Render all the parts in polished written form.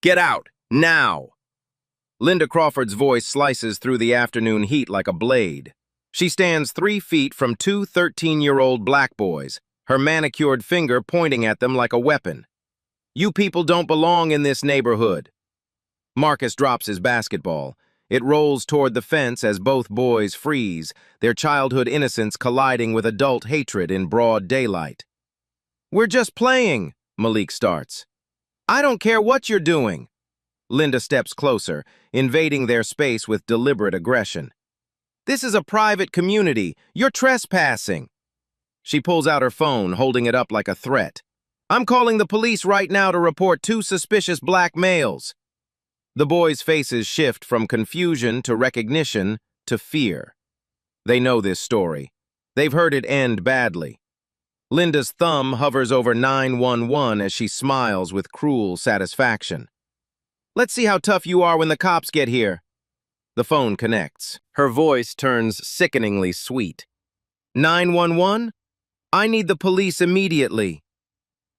Get out, now! Linda Crawford's voice slices through the afternoon heat like a blade. She stands 3 feet from two 13-year-old black boys, her manicured finger pointing at them like a weapon. You people don't belong in this neighborhood. Marcus drops his basketball. It rolls toward the fence as both boys freeze, their childhood innocence colliding with adult hatred in broad daylight. We're just playing, Malik starts. I don't care what you're doing. Linda steps closer, invading their space with deliberate aggression. This is a private community. You're trespassing. She pulls out her phone, holding it up like a threat. I'm calling the police right now to report 2 suspicious black males. The boys' faces shift from confusion to recognition to fear. They know this story. They've heard it end badly. Linda's thumb hovers over 911 as she smiles with cruel satisfaction. Let's see how tough you are when the cops get here. The phone connects. Her voice turns sickeningly sweet. 911? I need the police immediately.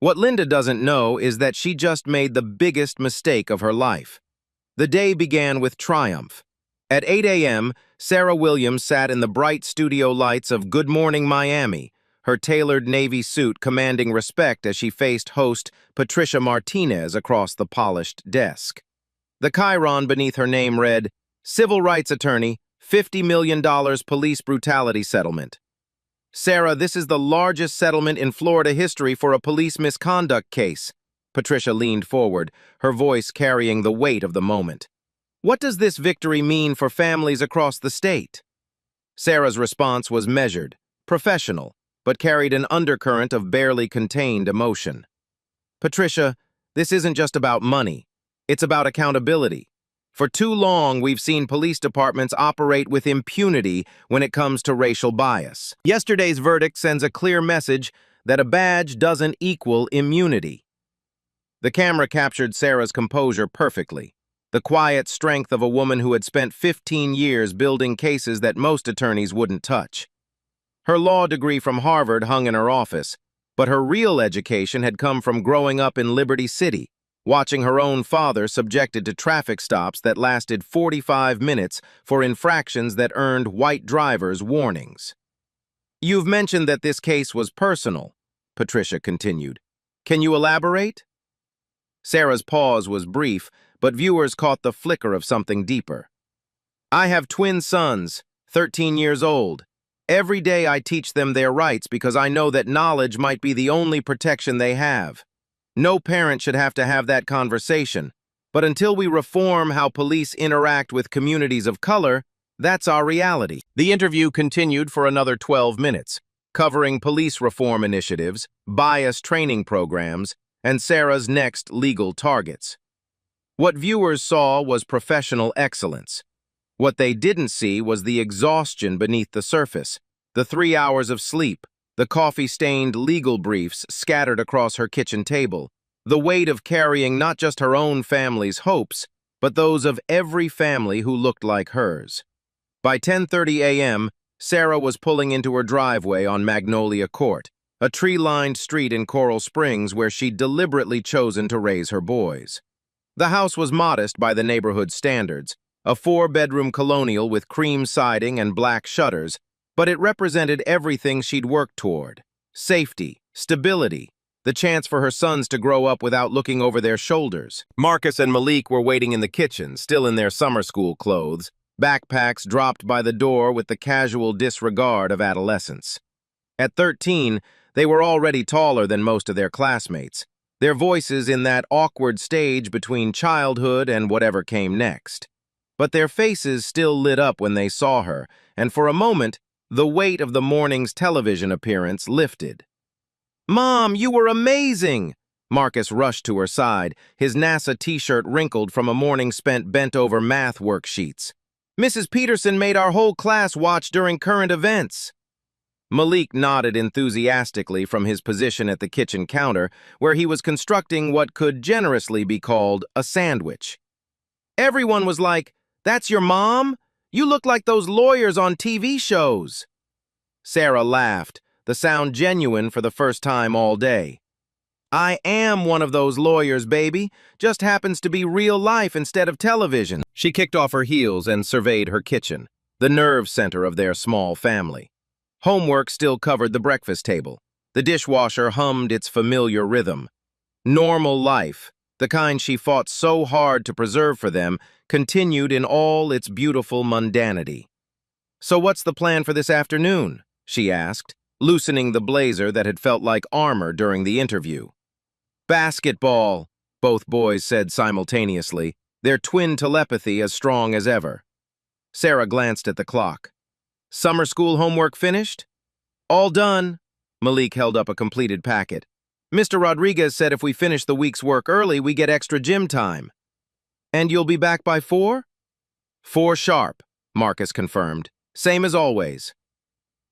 What Linda doesn't know is that she just made the biggest mistake of her life. The day began with triumph. At 8 a.m., Sarah Williams sat in the bright studio lights of Good Morning Miami, her tailored navy suit commanding respect as she faced host Patricia Martinez across the polished desk. The chyron beneath her name read, Civil Rights Attorney, $50 million police brutality settlement. Sarah, this is the largest settlement in Florida history for a police misconduct case. Patricia leaned forward, her voice carrying the weight of the moment. What does this victory mean for families across the state? Sarah's response was measured, professional, but carried an undercurrent of barely contained emotion. Patricia, this isn't just about money. It's about accountability. For too long, we've seen police departments operate with impunity when it comes to racial bias. Yesterday's verdict sends a clear message that a badge doesn't equal immunity. The camera captured Sarah's composure perfectly, the quiet strength of a woman who had spent 15 years building cases that most attorneys wouldn't touch. Her law degree from Harvard hung in her office, but her real education had come from growing up in Liberty City, watching her own father subjected to traffic stops that lasted 45 minutes for infractions that earned white drivers warnings. You've mentioned that this case was personal, Patricia continued. Can you elaborate? Sarah's pause was brief, but viewers caught the flicker of something deeper. I have twin sons, 13 years old. Every day I teach them their rights because I know that knowledge might be the only protection they have. No parent should have to have that conversation, but until we reform how police interact with communities of color, that's our reality. The interview continued for another 12 minutes, covering police reform initiatives, bias training programs, and Sarah's next legal targets. What viewers saw was professional excellence. What they didn't see was the exhaustion beneath the surface, the 3 hours of sleep, the coffee-stained legal briefs scattered across her kitchen table, the weight of carrying not just her own family's hopes, but those of every family who looked like hers. By 10:30 a.m., Sarah was pulling into her driveway on Magnolia Court, a tree-lined street in Coral Springs where she'd deliberately chosen to raise her boys. The house was modest by the neighborhood standards, a 4-bedroom colonial with cream siding and black shutters, but it represented everything she'd worked toward: safety, stability, the chance for her sons to grow up without looking over their shoulders. Marcus and Malik were waiting in the kitchen, still in their summer school clothes, backpacks dropped by the door with the casual disregard of adolescence. At 13, they were already taller than most of their classmates, their voices in that awkward stage between childhood and whatever came next. But their faces still lit up when they saw her, and for a moment, the weight of the morning's television appearance lifted. Mom, you were amazing! Marcus rushed to her side, his NASA t-shirt wrinkled from a morning spent bent over math worksheets. Mrs. Peterson made our whole class watch during current events. Malik nodded enthusiastically from his position at the kitchen counter, where he was constructing what could generously be called a sandwich. Everyone was like, "That's your mom? You look like those lawyers on TV shows." Sarah laughed, the sound genuine for the first time all day. I am one of those lawyers, baby. Just happens to be real life instead of television. She kicked off her heels and surveyed her kitchen, the nerve center of their small family. Homework still covered the breakfast table. The dishwasher hummed its familiar rhythm. Normal life, the kind she fought so hard to preserve for them, continued in all its beautiful mundanity. "So what's the plan for this afternoon?" she asked, loosening the blazer that had felt like armor during the interview. "Basketball," both boys said simultaneously, their twin telepathy as strong as ever. Sarah glanced at the clock. "Summer school homework finished?" "All done." Malik held up a completed packet. "Mr. Rodriguez said if we finish the week's work early, we get extra gym time." "And you'll be back by 4?" "4 sharp," Marcus confirmed. "Same as always."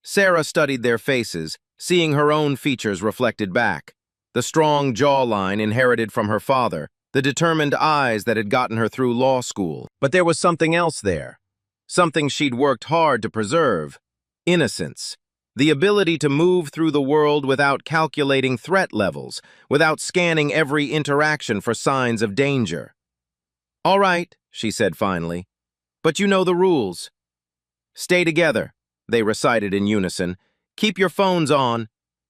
Sarah studied their faces, seeing her own features reflected back. The strong jawline inherited from her father, the determined eyes that had gotten her through law school. But there was something else there. Something she'd worked hard to preserve. Innocence. The ability to move through the world without calculating threat levels, without scanning every interaction for signs of danger. "All right," she said finally. "But you know the rules." "Stay together," they recited in unison. "Keep your phones on.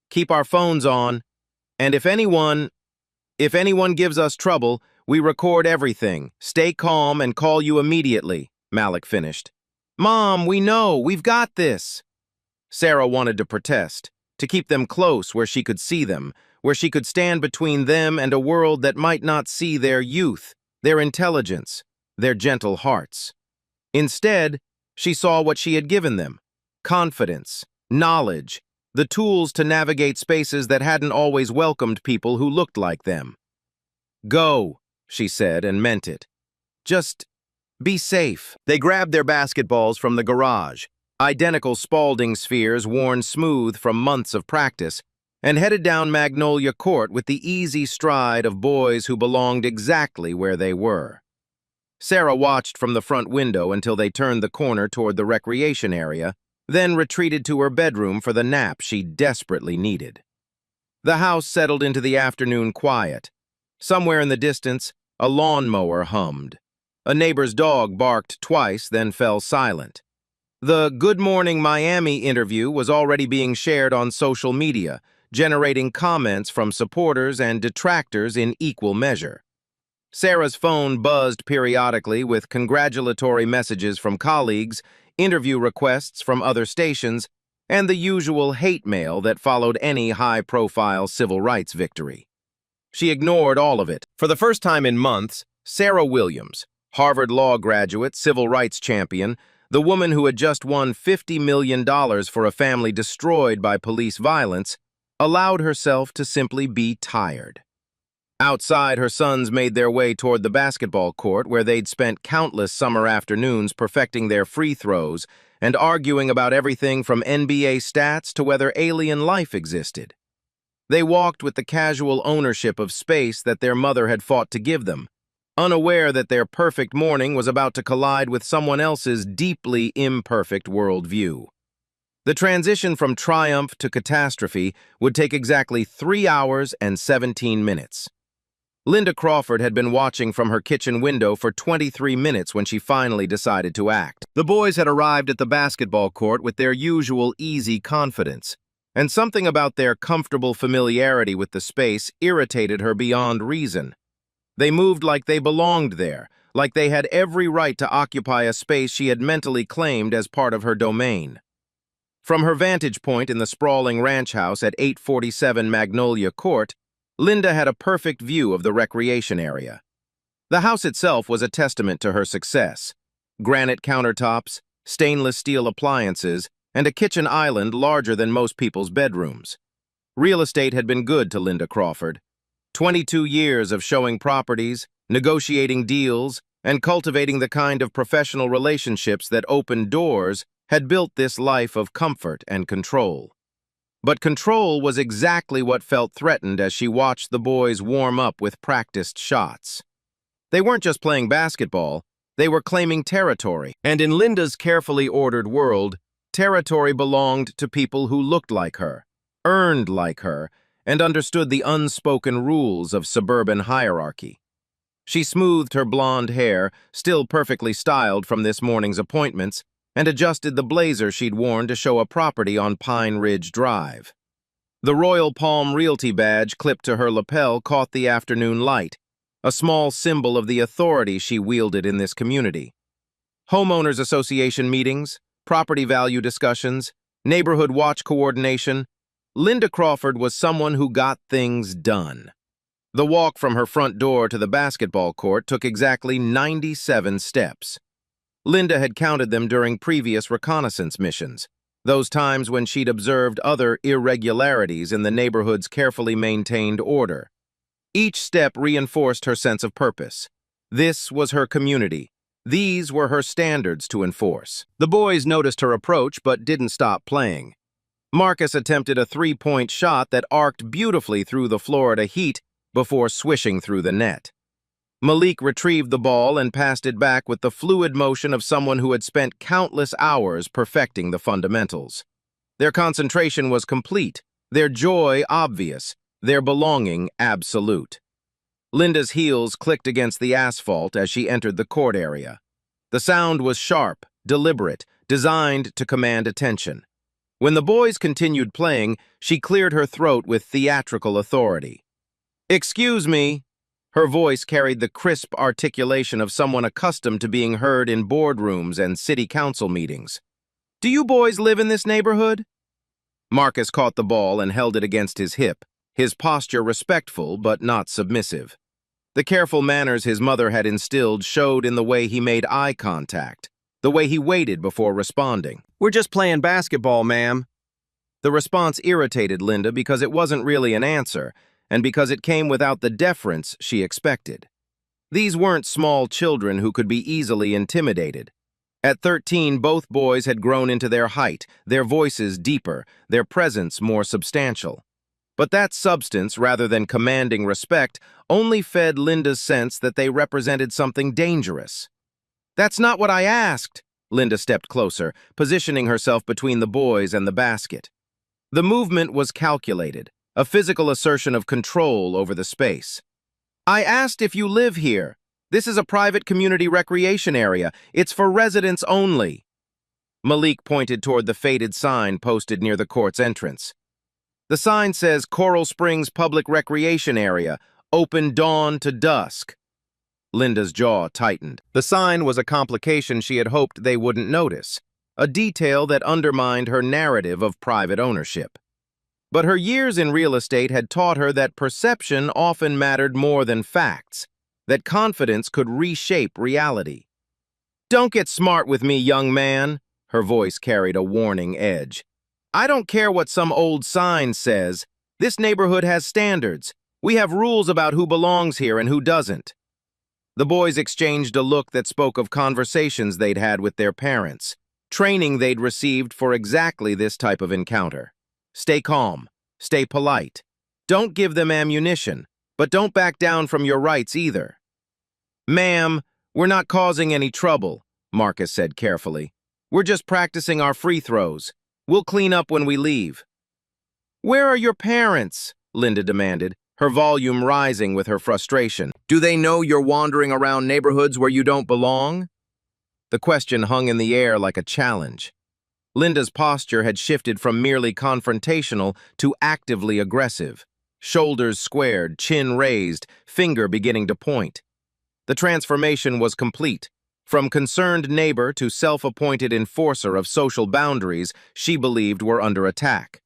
Keep our phones on. And if anyone gives us trouble, we record everything. Stay calm and call you immediately," Malik finished. "Mom, we know. We've got this." Sarah wanted to protest, to keep them close where she could see them, where she could stand between them and a world that might not see their youth, their intelligence, their gentle hearts. Instead, she saw what she had given them: confidence, knowledge, the tools to navigate spaces that hadn't always welcomed people who looked like them. "Go," she said, and meant it. "Just be safe." They grabbed their basketballs from the garage, identical Spalding spheres worn smooth from months of practice, and headed down Magnolia Court with the easy stride of boys who belonged exactly where they were. Sarah watched from the front window until they turned the corner toward the recreation area, then retreated to her bedroom for the nap she desperately needed. The house settled into the afternoon quiet. Somewhere in the distance, a lawnmower hummed. A neighbor's dog barked twice, then fell silent. The Good Morning Miami interview was already being shared on social media, generating comments from supporters and detractors in equal measure. Sarah's phone buzzed periodically with congratulatory messages from colleagues, interview requests from other stations, and the usual hate mail that followed any high-profile civil rights victory. She ignored all of it. For the first time in months, Sarah Williams, Harvard Law graduate, civil rights champion, the woman who had just won $50 million for a family destroyed by police violence, allowed herself to simply be tired. Outside, her sons made their way toward the basketball court where they'd spent countless summer afternoons perfecting their free throws and arguing about everything from NBA stats to whether alien life existed. They walked with the casual ownership of space that their mother had fought to give them, unaware that their perfect morning was about to collide with someone else's deeply imperfect worldview. The transition from triumph to catastrophe would take exactly 3 hours and 17 minutes. Linda Crawford had been watching from her kitchen window for 23 minutes when she finally decided to act. The boys had arrived at the basketball court with their usual easy confidence, and something about their comfortable familiarity with the space irritated her beyond reason. They moved like they belonged there, like they had every right to occupy a space she had mentally claimed as part of her domain. From her vantage point in the sprawling ranch house at 847 Magnolia Court, Linda had a perfect view of the recreation area. The house itself was a testament to her success. Granite countertops, stainless steel appliances, and a kitchen island larger than most people's bedrooms. Real estate had been good to Linda Crawford. 22 years of showing properties, negotiating deals, and cultivating the kind of professional relationships that opened doors had built this life of comfort and control. But control was exactly what felt threatened as she watched the boys warm up with practiced shots. They weren't just playing basketball, they were claiming territory. And in Linda's carefully ordered world, territory belonged to people who looked like her, earned like her, and understood the unspoken rules of suburban hierarchy. She smoothed her blonde hair, still perfectly styled from this morning's appointments, and adjusted the blazer she'd worn to show a property on Pine Ridge Drive. The Royal Palm Realty badge clipped to her lapel caught the afternoon light, a small symbol of the authority she wielded in this community. Homeowners Association meetings, property value discussions, neighborhood watch coordination. Linda Crawford was someone who got things done. The walk from her front door to the basketball court took exactly 97 steps. Linda had counted them during previous reconnaissance missions, those times when she'd observed other irregularities in the neighborhood's carefully maintained order. Each step reinforced her sense of purpose. This was her community. These were her standards to enforce. The boys noticed her approach but didn't stop playing. Marcus attempted a three-point shot that arced beautifully through the Florida heat before swishing through the net. Malik retrieved the ball and passed it back with the fluid motion of someone who had spent countless hours perfecting the fundamentals. Their concentration was complete, their joy obvious, their belonging absolute. Linda's heels clicked against the asphalt as she entered the court area. The sound was sharp, deliberate, designed to command attention. When the boys continued playing, she cleared her throat with theatrical authority. "Excuse me." Her voice carried the crisp articulation of someone accustomed to being heard in boardrooms and city council meetings. "Do you boys live in this neighborhood?" Marcus caught the ball and held it against his hip, his posture respectful but not submissive. The careful manners his mother had instilled showed in the way he made eye contact, the way he waited before responding. "We're just playing basketball, ma'am." The response irritated Linda because it wasn't really an answer, and because it came without the deference she expected. These weren't small children who could be easily intimidated. At 13, both boys had grown into their height, their voices deeper, their presence more substantial. But that substance, rather than commanding respect, only fed Linda's sense that they represented something dangerous. "That's not what I asked." Linda stepped closer, positioning herself between the boys and the basket. The movement was calculated, a physical assertion of control over the space. "I asked if you live here. This is a private community recreation area. It's for residents only." Malik pointed toward the faded sign posted near the court's entrance. The sign says Coral Springs Public Recreation Area, open dawn to dusk. Linda's jaw tightened. The sign was a complication she had hoped they wouldn't notice, a detail that undermined her narrative of private ownership. But her years in real estate had taught her that perception often mattered more than facts, that confidence could reshape reality. "Don't get smart with me, young man." Her voice carried a warning edge. "I don't care what some old sign says. This neighborhood has standards. We have rules about who belongs here and who doesn't." The boys exchanged a look that spoke of conversations they'd had with their parents, training they'd received for exactly this type of encounter. Stay calm. Stay polite. Don't give them ammunition, but don't back down from your rights either. "Ma'am, we're not causing any trouble," Marcus said carefully. "We're just practicing our free throws. We'll clean up when we leave." "Where are your parents?" Linda demanded, her volume rising with her frustration. "Do they know you're wandering around neighborhoods where you don't belong?" The question hung in the air like a challenge. Linda's posture had shifted from merely confrontational to actively aggressive, shoulders squared, chin raised, finger beginning to point. The transformation was complete. From concerned neighbor to self-appointed enforcer of social boundaries she believed were under attack.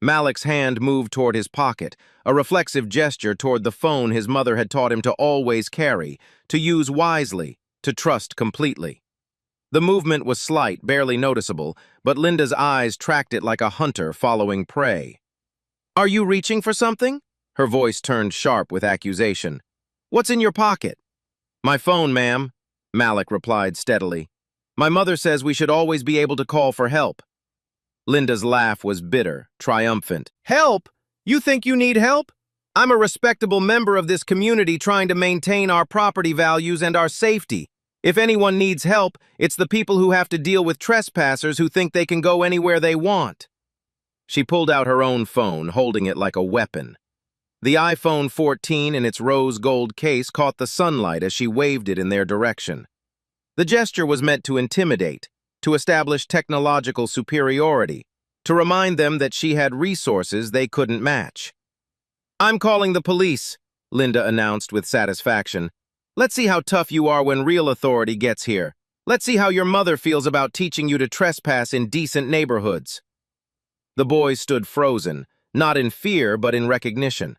Malik's hand moved toward his pocket, a reflexive gesture toward the phone his mother had taught him to always carry, to use wisely, to trust completely. The movement was slight, barely noticeable, but Linda's eyes tracked it like a hunter following prey. "Are you reaching for something?" Her voice turned sharp with accusation. "What's in your pocket?" "My phone, ma'am," Malik replied steadily. "My mother says we should always be able to call for help." Linda's laugh was bitter, triumphant. "Help? You think you need help? I'm a respectable member of this community trying to maintain our property values and our safety. If anyone needs help, it's the people who have to deal with trespassers who think they can go anywhere they want." She pulled out her own phone, holding it like a weapon. The iPhone 14 in its rose gold case caught the sunlight as she waved it in their direction. The gesture was meant to intimidate, to establish technological superiority, to remind them that she had resources they couldn't match. "I'm calling the police," Linda announced with satisfaction. "Let's see how tough you are when real authority gets here. Let's see how your mother feels about teaching you to trespass in decent neighborhoods." The boys stood frozen, not in fear but in recognition.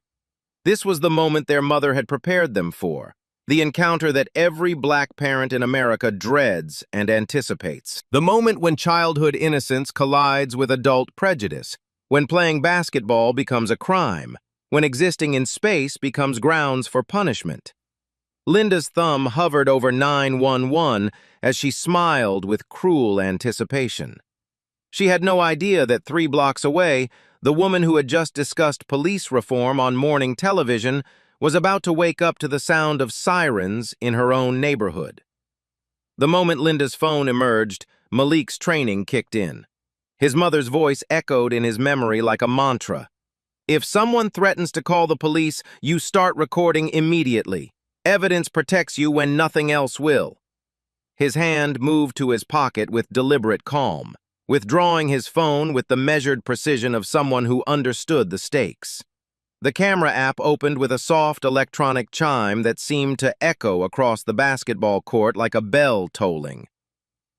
This was the moment their mother had prepared them for, the encounter that every black parent in America dreads and anticipates. The moment when childhood innocence collides with adult prejudice, when playing basketball becomes a crime, when existing in space becomes grounds for punishment. Linda's thumb hovered over 911 as she smiled with cruel anticipation. She had no idea that 3 blocks away, the woman who had just discussed police reform on morning television was about to wake up to the sound of sirens in her own neighborhood. The moment Linda's phone emerged, Malik's training kicked in. His mother's voice echoed in his memory like a mantra. "If someone threatens to call the police, you start recording immediately. Evidence protects you when nothing else will." His hand moved to his pocket with deliberate calm, withdrawing his phone with the measured precision of someone who understood the stakes. The camera app opened with a soft electronic chime that seemed to echo across the basketball court like a bell tolling.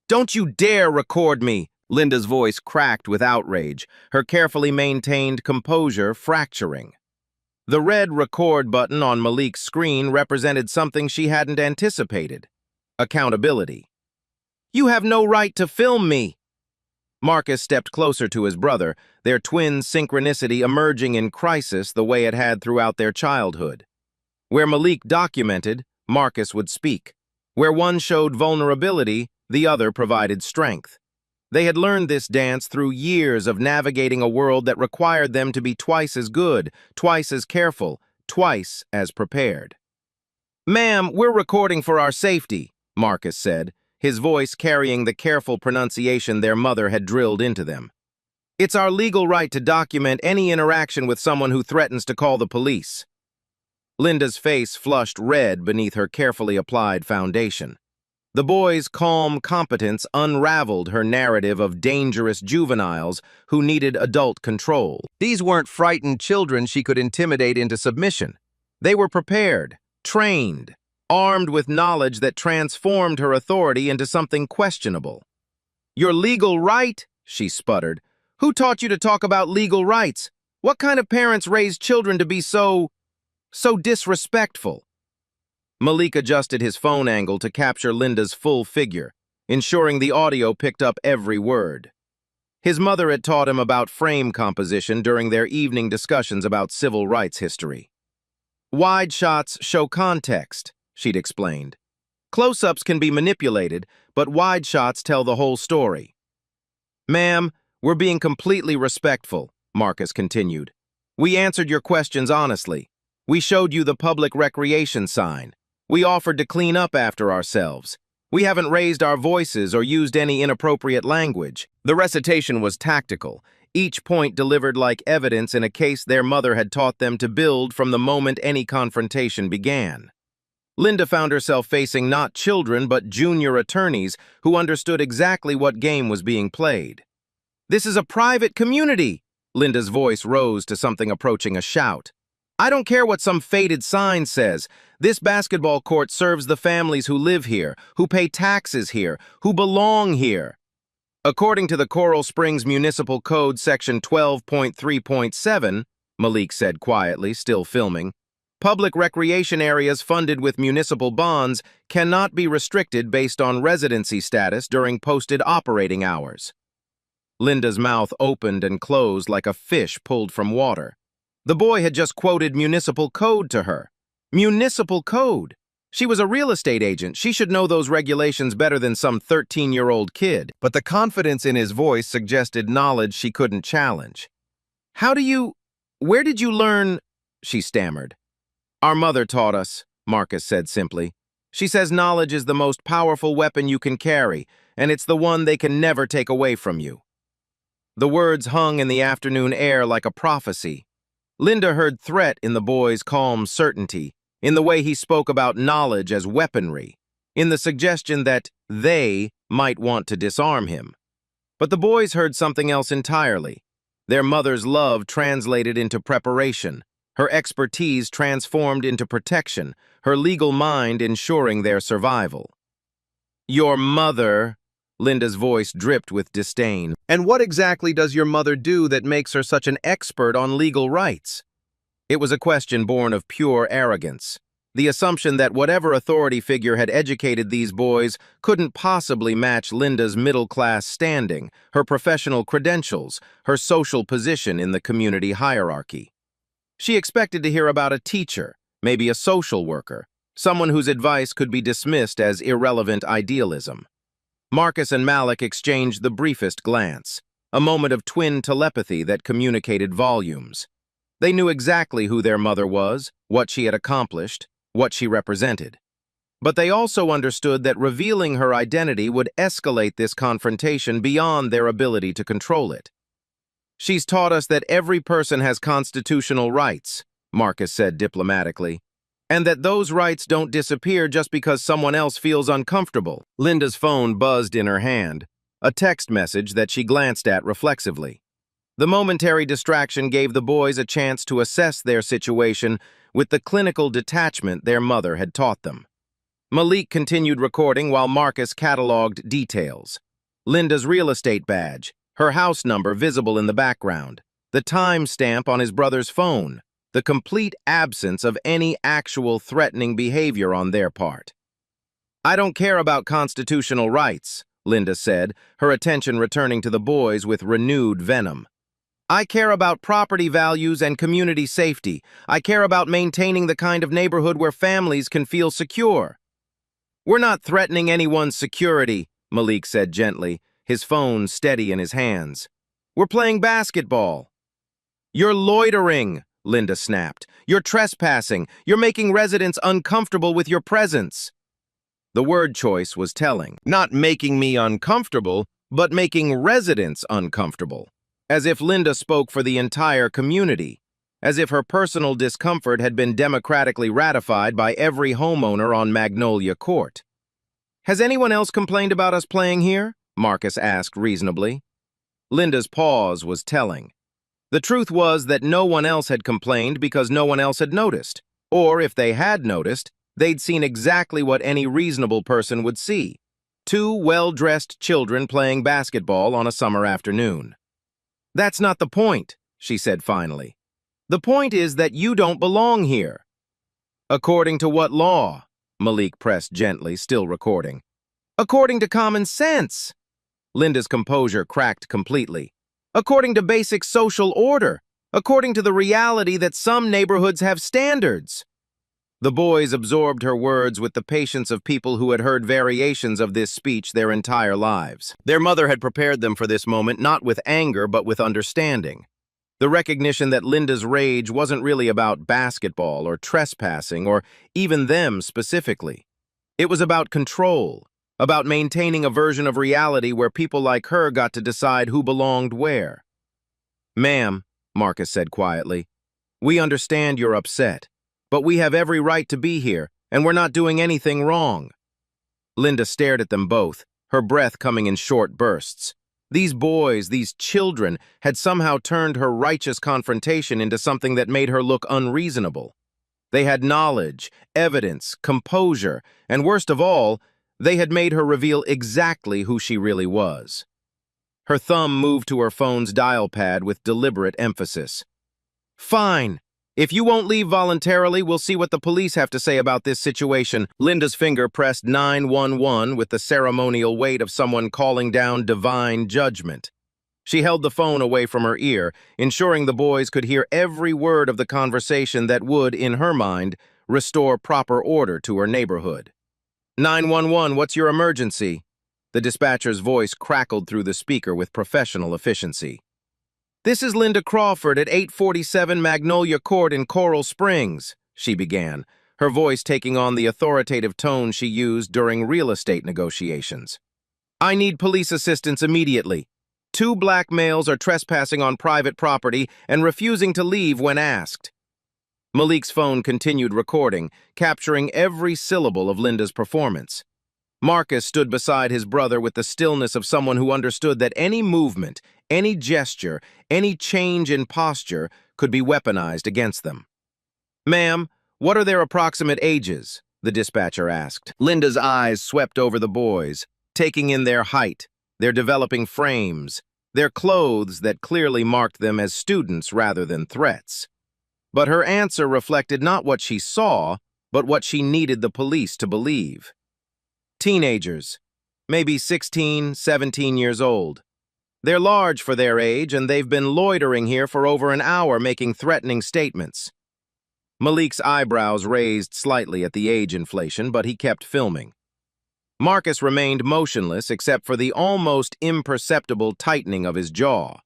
"Don't you dare record me!" Linda's voice cracked with outrage, her carefully maintained composure fracturing. The red record button on Malik's screen represented something she hadn't anticipated: accountability. "You have no right to film me!" Marcus stepped closer to his brother, their twin synchronicity emerging in crisis the way it had throughout their childhood. Where Malik documented, Marcus would speak. Where one showed vulnerability, the other provided strength. They had learned this dance through years of navigating a world that required them to be twice as good, twice as careful, twice as prepared. "Ma'am, we're recording for our safety," Marcus said, his voice carrying the careful pronunciation their mother had drilled into them. "It's our legal right to document any interaction with someone who threatens to call the police." Linda's face flushed red beneath her carefully applied foundation. The boy's calm competence unraveled her narrative of dangerous juveniles who needed adult control. These weren't frightened children she could intimidate into submission. They were prepared, trained, armed with knowledge that transformed her authority into something questionable. "Your legal right?" she sputtered. "Who taught you to talk about legal rights? What kind of parents raise children to be so disrespectful?" Malik adjusted his phone angle to capture Linda's full figure, ensuring the audio picked up every word. His mother had taught him about frame composition during their evening discussions about civil rights history. "Wide shots show context," she'd explained. "Close-ups can be manipulated, but wide shots tell the whole story." "Ma'am, we're being completely respectful," Marcus continued. "We answered your questions honestly. We showed you the public recreation sign. We offered to clean up after ourselves. We haven't raised our voices or used any inappropriate language." The recitation was tactical, each point delivered like evidence in a case their mother had taught them to build from the moment any confrontation began. Linda found herself facing not children but junior attorneys who understood exactly what game was being played. "This is a private community," Linda's voice rose to something approaching a shout. "I don't care what some faded sign says. This basketball court serves the families who live here, who pay taxes here, who belong here." According to the Coral Springs Municipal Code Section 12.3.7, Malik said quietly, still filming, "public recreation areas funded with municipal bonds cannot be restricted based on residency status during posted operating hours." Linda's mouth opened and closed like a fish pulled from water. The boy had just quoted municipal code to her. Municipal code! She was a real estate agent. She should know those regulations better than some 13-year-old kid. But the confidence in his voice suggested knowledge she couldn't challenge. Where did you learn?" she stammered. "Our mother taught us," Marcus said simply. "She says knowledge is the most powerful weapon you can carry, and it's the one they can never take away from you." The words hung in the afternoon air like a prophecy. Linda heard threat in the boy's calm certainty, in the way he spoke about knowledge as weaponry, in the suggestion that they might want to disarm him. But the boys heard something else entirely. Their mother's love translated into preparation, her expertise transformed into protection, her legal mind ensuring their survival. "Your mother," Linda's voice dripped with disdain. "And what exactly does your mother do that makes her such an expert on legal rights?" It was a question born of pure arrogance, the assumption that whatever authority figure had educated these boys couldn't possibly match Linda's middle-class standing, her professional credentials, her social position in the community hierarchy. She expected to hear about a teacher, maybe a social worker, someone whose advice could be dismissed as irrelevant idealism. Marcus and Malik exchanged the briefest glance, a moment of twin telepathy that communicated volumes. They knew exactly who their mother was, what she had accomplished, what she represented. But they also understood that revealing her identity would escalate this confrontation beyond their ability to control it. "She's taught us that every person has constitutional rights," Marcus said diplomatically, "and that those rights don't disappear just because someone else feels uncomfortable." Linda's phone buzzed in her hand, a text message that she glanced at reflexively. The momentary distraction gave the boys a chance to assess their situation with the clinical detachment their mother had taught them. Malik continued recording while Marcus cataloged details. Linda's real estate badge, her house number visible in the background, the time stamp on his brother's phone, the complete absence of any actual threatening behavior on their part. "I don't care about constitutional rights," Linda said, her attention returning to the boys with renewed venom. "I care about property values and community safety. I care about maintaining the kind of neighborhood where families can feel secure." "We're not threatening anyone's security," Malik said gently, his phone steady in his hands. "We're playing basketball." "You're loitering," Linda snapped. "You're trespassing. You're making residents uncomfortable with your presence." The word choice was telling. Not making me uncomfortable, but making residents uncomfortable. As if Linda spoke for the entire community. As if her personal discomfort had been democratically ratified by every homeowner on Magnolia Court. "Has anyone else complained about us playing here?" Marcus asked reasonably. Linda's pause was telling. The truth was that no one else had complained because no one else had noticed. Or if they had noticed, they'd seen exactly what any reasonable person would see. Two well-dressed children playing basketball on a summer afternoon. "That's not the point," she said finally. "The point is that you don't belong here." "According to what law?" Malik pressed gently, still recording. "According to common sense." Linda's composure cracked completely. "According to basic social order. According to the reality that some neighborhoods have standards." The boys absorbed her words with the patience of people who had heard variations of this speech their entire lives. Their mother had prepared them for this moment not with anger but with understanding. The recognition that Linda's rage wasn't really about basketball or trespassing or even them specifically. It was about control, about maintaining a version of reality where people like her got to decide who belonged where. "Ma'am," Marcus said quietly, "we understand you're upset, but we have every right to be here, and we're not doing anything wrong." Linda stared at them both, her breath coming in short bursts. These boys, these children, had somehow turned her righteous confrontation into something that made her look unreasonable. They had knowledge, evidence, composure, and worst of all, they had made her reveal exactly who she really was. Her thumb moved to her phone's dial pad with deliberate emphasis. "Fine. If you won't leave voluntarily, we'll see what the police have to say about this situation." Linda's finger pressed 911 with the ceremonial weight of someone calling down divine judgment. She held the phone away from her ear, ensuring the boys could hear every word of the conversation that would, in her mind, restore proper order to her neighborhood. 911, what's your emergency?" The dispatcher's voice crackled through the speaker with professional efficiency. "This is Linda Crawford at 847 Magnolia Court in Coral Springs," she began, her voice taking on the authoritative tone she used during real estate negotiations. "I need police assistance immediately. Two black males are trespassing on private property and refusing to leave when asked. Malik's phone continued recording, capturing every syllable of Linda's performance. Marcus stood beside his brother with the stillness of someone who understood that any movement, any gesture, any change in posture could be weaponized against them. "Ma'am, what are their approximate ages?" the dispatcher asked. Linda's eyes swept over the boys, taking in their height, their developing frames, their clothes that clearly marked them as students rather than threats. But her answer reflected not what she saw, but what she needed the police to believe. Teenagers, maybe 16, 17 years old. They're large for their age, and they've been loitering here for over an hour making threatening statements. Malik's eyebrows raised slightly at the age inflation, but he kept filming. Marcus remained motionless except for the almost imperceptible tightening of his jaw.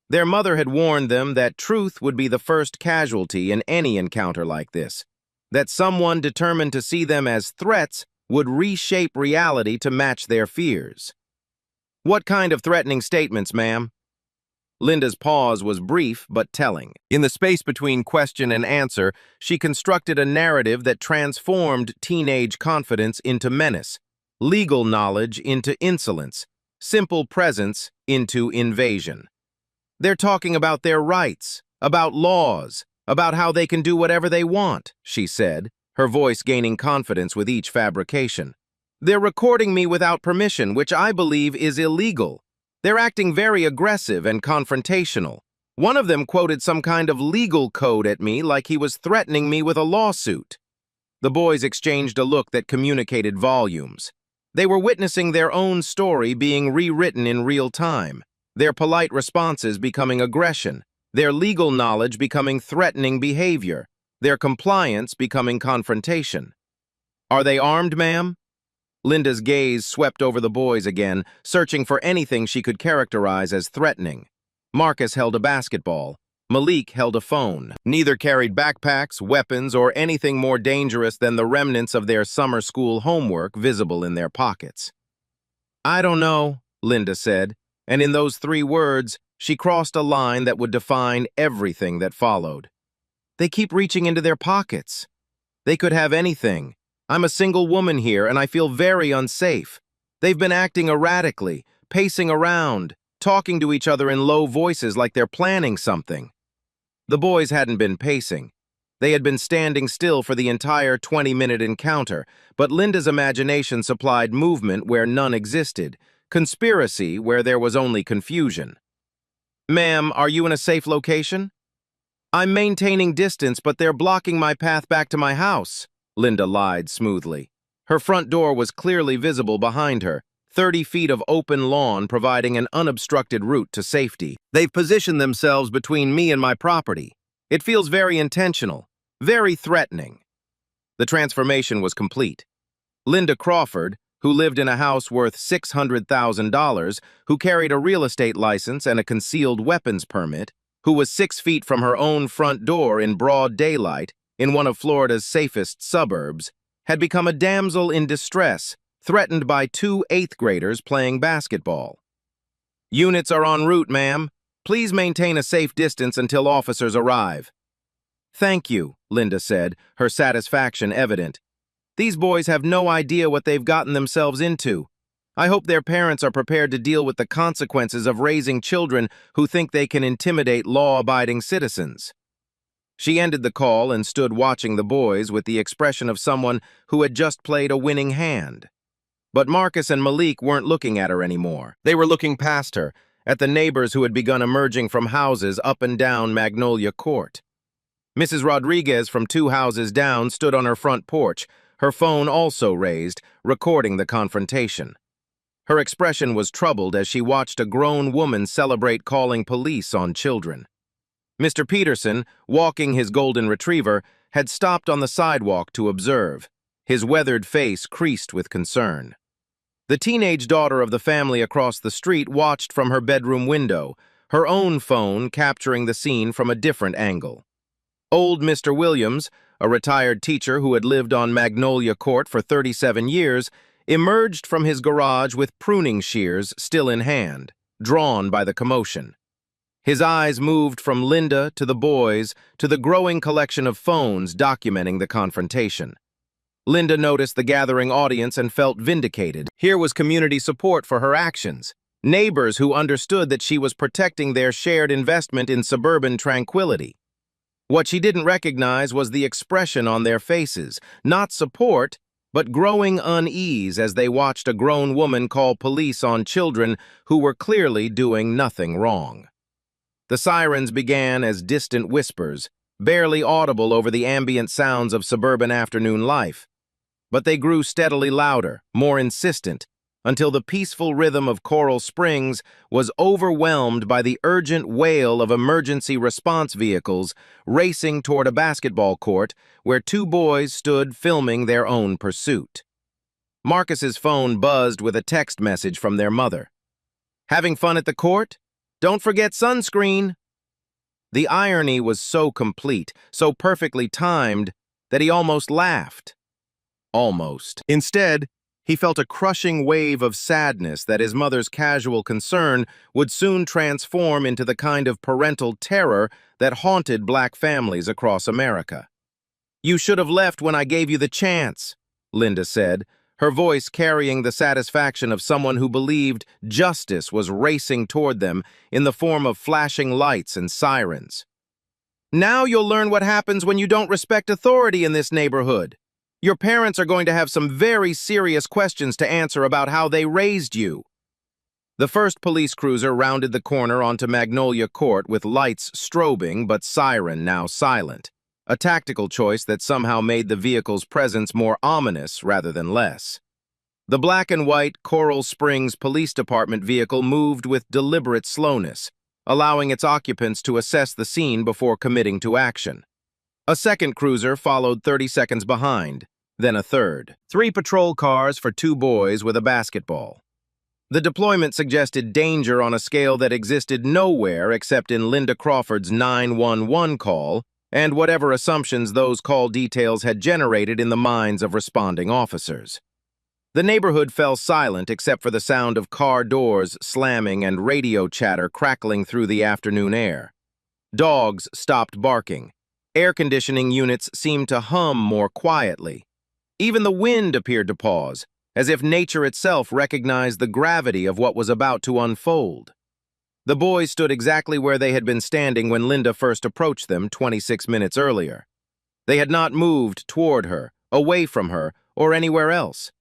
Their mother had warned them that truth would be the first casualty in any encounter like this, that someone determined to see them as threats would reshape reality to match their fears. "What kind of threatening statements, ma'am?" Linda's pause was brief but telling. In the space between question and answer, she constructed a narrative that transformed teenage confidence into menace, legal knowledge into insolence, simple presence into invasion. "They're talking about their rights, about laws, about how they can do whatever they want," she said, her voice gaining confidence with each fabrication. "They're recording me without permission, which I believe is illegal. They're acting very aggressive and confrontational. One of them quoted some kind of legal code at me like he was threatening me with a lawsuit." The boys exchanged a look that communicated volumes. They were witnessing their own story being rewritten in real time, their polite responses becoming aggression, their legal knowledge becoming threatening behavior, their compliance becoming confrontation. "Are they armed, ma'am?" Linda's gaze swept over the boys again, searching for anything she could characterize as threatening. Marcus held a basketball. Malik held a phone. Neither carried backpacks, weapons, or anything more dangerous than the remnants of their summer school homework visible in their pockets. "I don't know," Linda said, and in those 3 words, she crossed a line that would define everything that followed. "They keep reaching into their pockets. They could have anything. I'm a single woman here, and I feel very unsafe. They've been acting erratically, pacing around, talking to each other in low voices like they're planning something." The boys hadn't been pacing. They had been standing still for the entire 20-minute encounter, but Linda's imagination supplied movement where none existed, conspiracy where there was only confusion. "Ma'am, are you in a safe location?" "I'm maintaining distance, but they're blocking my path back to my house," Linda lied smoothly. Her front door was clearly visible behind her, 30 feet of open lawn providing an unobstructed route to safety. "They've positioned themselves between me and my property. It feels very intentional, very threatening." The transformation was complete. Linda Crawford, who lived in a house worth $600,000, who carried a real estate license and a concealed weapons permit, who was 6 feet from her own front door in broad daylight in one of Florida's safest suburbs, had become a damsel in distress, threatened by 2 8th-graders playing basketball. "Units are en route, ma'am. Please maintain a safe distance until officers arrive." "Thank you," Linda said, her satisfaction evident. "These boys have no idea what they've gotten themselves into. I hope their parents are prepared to deal with the consequences of raising children who think they can intimidate law-abiding citizens." She ended the call and stood watching the boys with the expression of someone who had just played a winning hand. But Marcus and Malik weren't looking at her anymore. They were looking past her, at the neighbors who had begun emerging from houses up and down Magnolia Court. Mrs. Rodriguez from 2 houses down stood on her front porch, her phone also raised, recording the confrontation. Her expression was troubled as she watched a grown woman celebrate calling police on children. Mr. Peterson, walking his golden retriever, had stopped on the sidewalk to observe, his weathered face creased with concern. The teenage daughter of the family across the street watched from her bedroom window, her own phone capturing the scene from a different angle. Old Mr. Williams, a retired teacher who had lived on Magnolia Court for 37 years, emerged from his garage with pruning shears still in hand. drawn by the commotion. His eyes moved from Linda to the boys to the growing collection of phones documenting the confrontation. Linda noticed the gathering audience and felt vindicated. Here was community support for her actions. Neighbors who understood that she was protecting their shared investment in suburban tranquility. What she didn't recognize was the expression on their faces, not support, but growing unease as they watched a grown woman call police on children who were clearly doing nothing wrong. The sirens began as distant whispers, barely audible over the ambient sounds of suburban afternoon life. But they grew steadily louder, more insistent, until the peaceful rhythm of Coral Springs was overwhelmed by the urgent wail of emergency response vehicles racing toward a basketball court where two boys stood filming their own pursuit. Marcus's phone buzzed with a text message from their mother. "Having fun at the court? Don't forget sunscreen." The irony was so complete, so perfectly timed, that he almost laughed. Almost. Instead, he felt a crushing wave of sadness that his mother's casual concern would soon transform into the kind of parental terror that haunted black families across America. "You should have left when I gave you the chance," Linda said, her voice carrying the satisfaction of someone who believed justice was racing toward them in the form of flashing lights and sirens. "Now you'll learn what happens when you don't respect authority in this neighborhood. Your parents are going to have some very serious questions to answer about how they raised you." The first police cruiser rounded the corner onto Magnolia Court with lights strobing but siren now silent, a tactical choice that somehow made the vehicle's presence more ominous rather than less. The black and white Coral Springs Police Department vehicle moved with deliberate slowness, allowing its occupants to assess the scene before committing to action. A second cruiser followed 30 seconds behind, then a third. 3 patrol cars for 2 boys with a basketball. The deployment suggested danger on a scale that existed nowhere except in Linda Crawford's 911 call and whatever assumptions those call details had generated in the minds of responding officers. The neighborhood fell silent except for the sound of car doors slamming and radio chatter crackling through the afternoon air. Dogs stopped barking. Air conditioning units seemed to hum more quietly. Even the wind appeared to pause, as if nature itself recognized the gravity of what was about to unfold. The boys stood exactly where they had been standing when Linda first approached them 26 minutes earlier. They had not moved toward her, away from her, or anywhere else.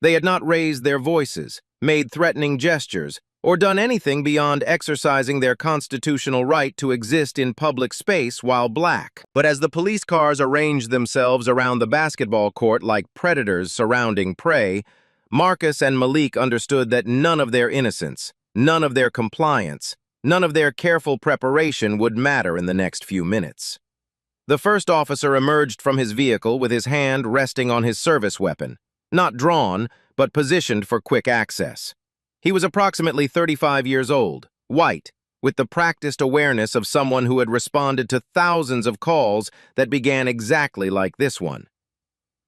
They had not raised their voices, made threatening gestures, or done anything beyond exercising their constitutional right to exist in public space while black. But as the police cars arranged themselves around the basketball court like predators surrounding prey, Marcus and Malik understood that none of their innocence, none of their compliance, none of their careful preparation would matter in the next few minutes. The first officer emerged from his vehicle with his hand resting on his service weapon, not drawn, but positioned for quick access. He was approximately 35 years old, white, with the practiced awareness of someone who had responded to thousands of calls that began exactly like this one.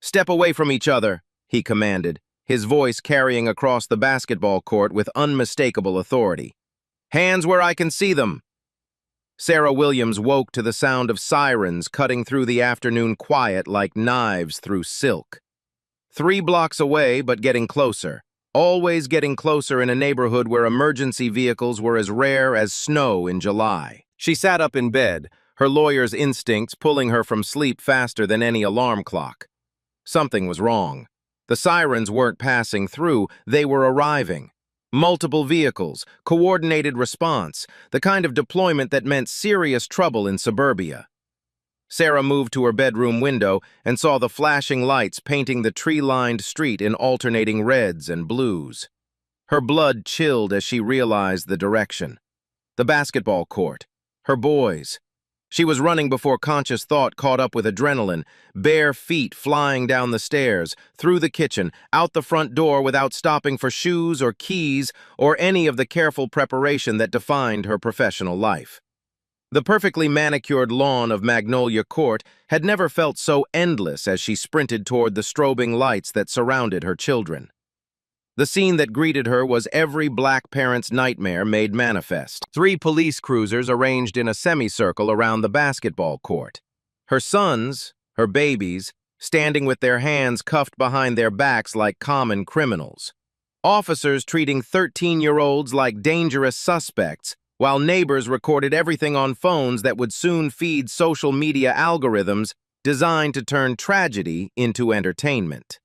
"Step away from each other," he commanded, his voice carrying across the basketball court with unmistakable authority. "Hands where I can see them." Sarah Williams woke to the sound of sirens cutting through the afternoon quiet like knives through silk. 3 blocks away, but getting closer. Always getting closer in a neighborhood where emergency vehicles were as rare as snow in July. She sat up in bed, her lawyer's instincts pulling her from sleep faster than any alarm clock. Something was wrong. The sirens weren't passing through, they were arriving. Multiple vehicles, coordinated response, the kind of deployment that meant serious trouble in suburbia. Sarah moved to her bedroom window and saw the flashing lights painting the tree-lined street in alternating reds and blues. Her blood chilled as she realized the direction. The basketball court. Her boys. She was running before conscious thought caught up with adrenaline, bare feet flying down the stairs, through the kitchen, out the front door without stopping for shoes or keys or any of the careful preparation that defined her professional life. The perfectly manicured lawn of Magnolia Court had never felt so endless as she sprinted toward the strobing lights that surrounded her children. The scene that greeted her was every black parent's nightmare made manifest. 3 police cruisers arranged in a semicircle around the basketball court. Her sons, her babies, standing with their hands cuffed behind their backs like common criminals. Officers treating 13-year-olds like dangerous suspects, while neighbors recorded everything on phones that would soon feed social media algorithms designed to turn tragedy into entertainment.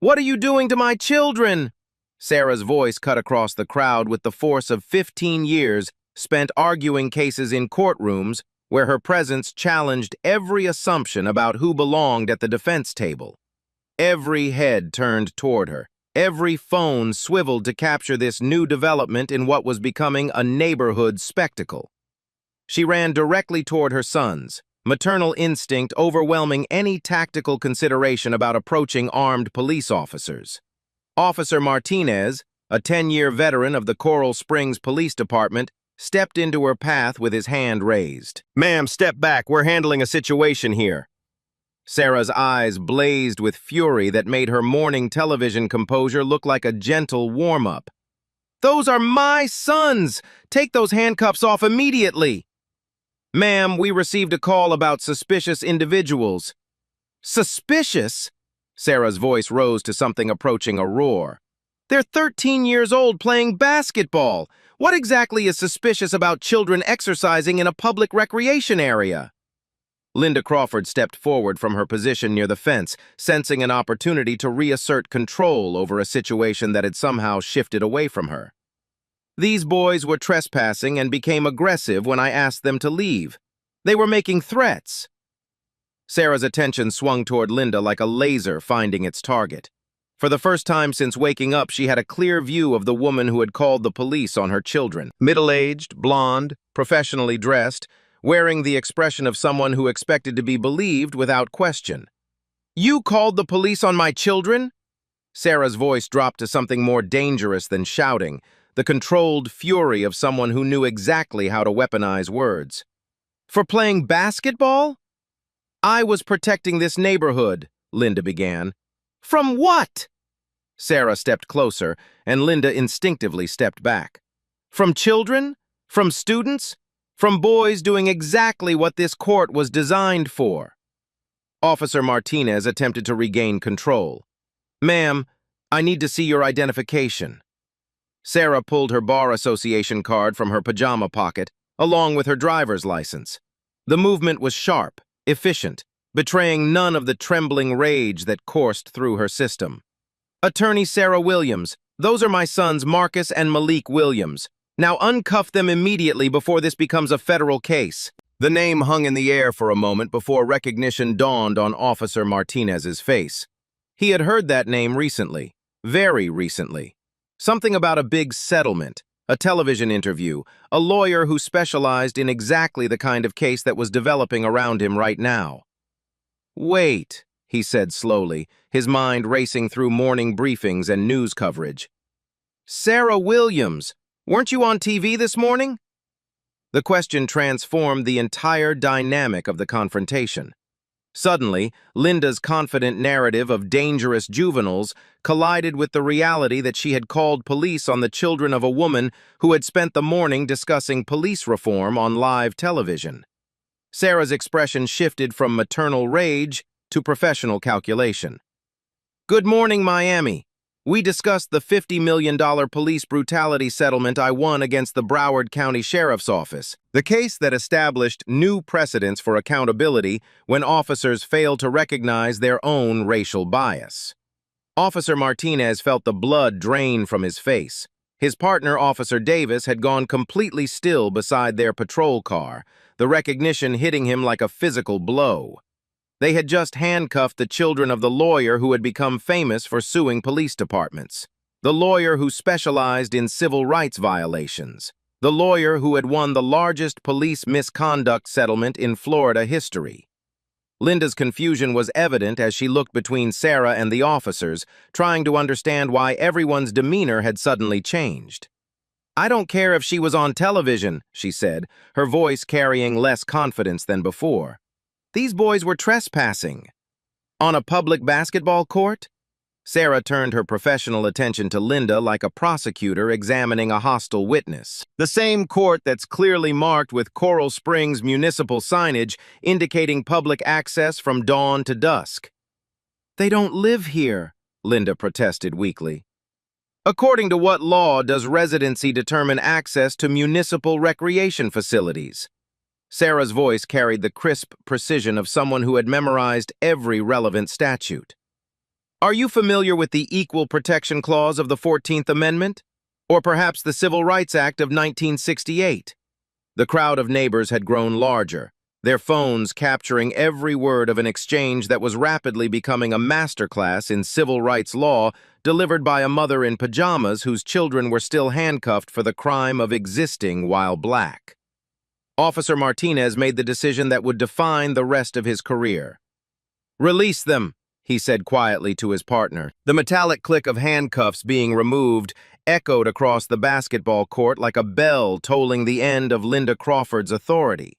"What are you doing to my children?" Sarah's voice cut across the crowd with the force of 15 years spent arguing cases in courtrooms where her presence challenged every assumption about who belonged at the defense table. Every head turned toward her. Every phone swiveled to capture this new development in what was becoming a neighborhood spectacle. She ran directly toward her sons, maternal instinct overwhelming any tactical consideration about approaching armed police officers. Officer Martinez, a 10-year veteran of the Coral Springs Police Department, stepped into her path with his hand raised. "Ma'am, step back. We're handling a situation here." Sarah's eyes blazed with fury that made her morning television composure look like a gentle warm-up. "Those are my sons! Take those handcuffs off immediately!" "Ma'am, we received a call about suspicious individuals." "Suspicious?" Sarah's voice rose to something approaching a roar. "They're 13 years old playing basketball. What exactly is suspicious about children exercising in a public recreation area?" Linda Crawford stepped forward from her position near the fence, sensing an opportunity to reassert control over a situation that had somehow shifted away from her. "These boys were trespassing and became aggressive when I asked them to leave. They were making threats." Sarah's attention swung toward Linda like a laser finding its target. For the first time since waking up, she had a clear view of the woman who had called the police on her children. Middle-aged, blonde, professionally dressed, wearing the expression of someone who expected to be believed without question. "You called the police on my children?" Sarah's voice dropped to something more dangerous than shouting, the controlled fury of someone who knew exactly how to weaponize words. "For playing basketball?" "I was protecting this neighborhood," Linda began. "From what?" Sarah stepped closer, and Linda instinctively stepped back. "From children? From students? From boys doing exactly what this court was designed for." Officer Martinez attempted to regain control. "Ma'am, I need to see your identification." Sarah pulled her bar association card from her pajama pocket, along with her driver's license. The movement was sharp, efficient, betraying none of the trembling rage that coursed through her system. "Attorney Sarah Williams, those are my sons Marcus and Malik Williams. Now uncuff them immediately before this becomes a federal case." The name hung in the air for a moment before recognition dawned on Officer Martinez's face. He had heard that name recently, very recently. Something about a big settlement, a television interview, a lawyer who specialized in exactly the kind of case that was developing around him right now. "Wait," he said slowly, his mind racing through morning briefings and news coverage. "Sarah Williams, weren't you on TV this morning?" The question transformed the entire dynamic of the confrontation. Suddenly, Linda's confident narrative of dangerous juveniles collided with the reality that she had called police on the children of a woman who had spent the morning discussing police reform on live television. Sarah's expression shifted from maternal rage to professional calculation. "Good morning, Miami. We discussed the $50 million police brutality settlement I won against the Broward County Sheriff's Office, the case that established new precedents for accountability when officers failed to recognize their own racial bias." Officer Martinez felt the blood drain from his face. His partner, Officer Davis, had gone completely still beside their patrol car, the recognition hitting him like a physical blow. They had just handcuffed the children of the lawyer who had become famous for suing police departments, the lawyer who specialized in civil rights violations, the lawyer who had won the largest police misconduct settlement in Florida history. Linda's confusion was evident as she looked between Sarah and the officers, trying to understand why everyone's demeanor had suddenly changed. "I don't care if she was on television," she said, her voice carrying less confidence than before. "These boys were trespassing." "On a public basketball court?" Sarah turned her professional attention to Linda like a prosecutor examining a hostile witness. The same court that's clearly marked with Coral Springs municipal signage indicating public access from dawn to dusk. "They don't live here," Linda protested weakly. "According to what law does residency determine access to municipal recreation facilities?" Sarah's voice carried the crisp precision of someone who had memorized every relevant statute. "Are you familiar with the Equal Protection Clause of the 14th Amendment? Or perhaps the Civil Rights Act of 1968? The crowd of neighbors had grown larger, their phones capturing every word of an exchange that was rapidly becoming a masterclass in civil rights law delivered by a mother in pajamas whose children were still handcuffed for the crime of existing while black. Officer Martinez made the decision that would define the rest of his career. "Release them," he said quietly to his partner. The metallic click of handcuffs being removed echoed across the basketball court like a bell tolling the end of Linda Crawford's authority.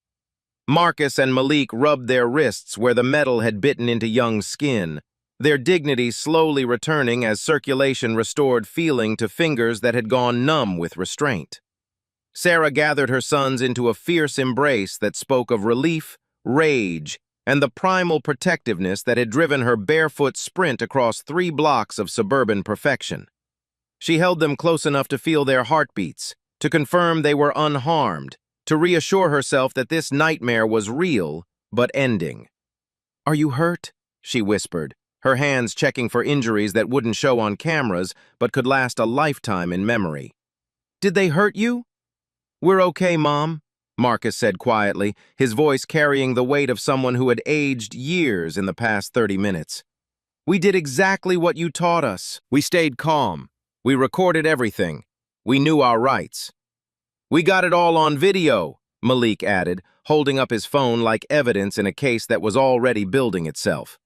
Marcus and Malik rubbed their wrists where the metal had bitten into young skin, their dignity slowly returning as circulation restored feeling to fingers that had gone numb with restraint. Sarah gathered her sons into a fierce embrace that spoke of relief, rage, and the primal protectiveness that had driven her barefoot sprint across 3 blocks of suburban perfection. She held them close enough to feel their heartbeats, to confirm they were unharmed, to reassure herself that this nightmare was real, but ending. "Are you hurt?" she whispered, her hands checking for injuries that wouldn't show on cameras, but could last a lifetime in memory. "Did they hurt you?" "We're okay, Mom," Marcus said quietly, his voice carrying the weight of someone who had aged years in the past 30 minutes. "We did exactly what you taught us. We stayed calm. We recorded everything. We knew our rights." "We got it all on video," Malik added, holding up his phone like evidence in a case that was already building itself.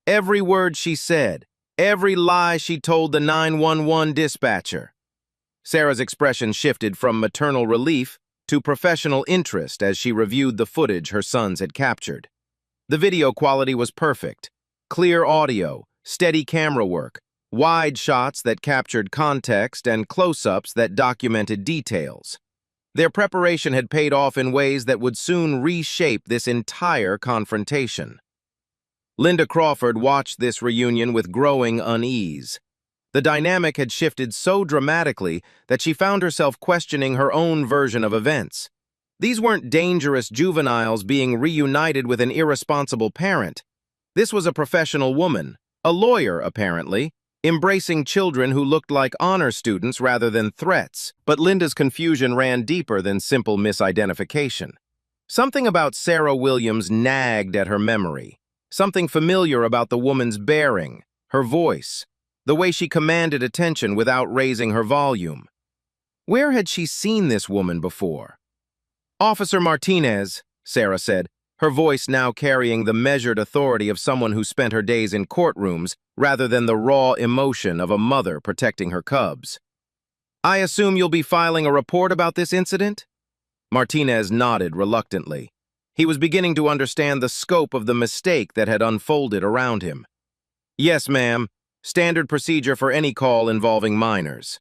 "Every word she said, every lie she told the 911 dispatcher." Sarah's expression shifted from maternal relief to professional interest as she reviewed the footage her sons had captured. The video quality was perfect. Clear audio, steady camera work, wide shots that captured context, and close-ups that documented details. Their preparation had paid off in ways that would soon reshape this entire confrontation. Linda Crawford watched this reunion with growing unease. The dynamic had shifted so dramatically that she found herself questioning her own version of events. These weren't dangerous juveniles being reunited with an irresponsible parent. This was a professional woman, a lawyer apparently, embracing children who looked like honor students rather than threats. But Linda's confusion ran deeper than simple misidentification. Something about Sarah Williams nagged at her memory. Something familiar about the woman's bearing, her voice, the way she commanded attention without raising her volume. Where had she seen this woman before? "Officer Martinez," Sarah said, her voice now carrying the measured authority of someone who spent her days in courtrooms rather than the raw emotion of a mother protecting her cubs. "I assume you'll be filing a report about this incident?" Martinez nodded reluctantly. He was beginning to understand the scope of the mistake that had unfolded around him. "Yes, ma'am. Standard procedure for any call involving minors."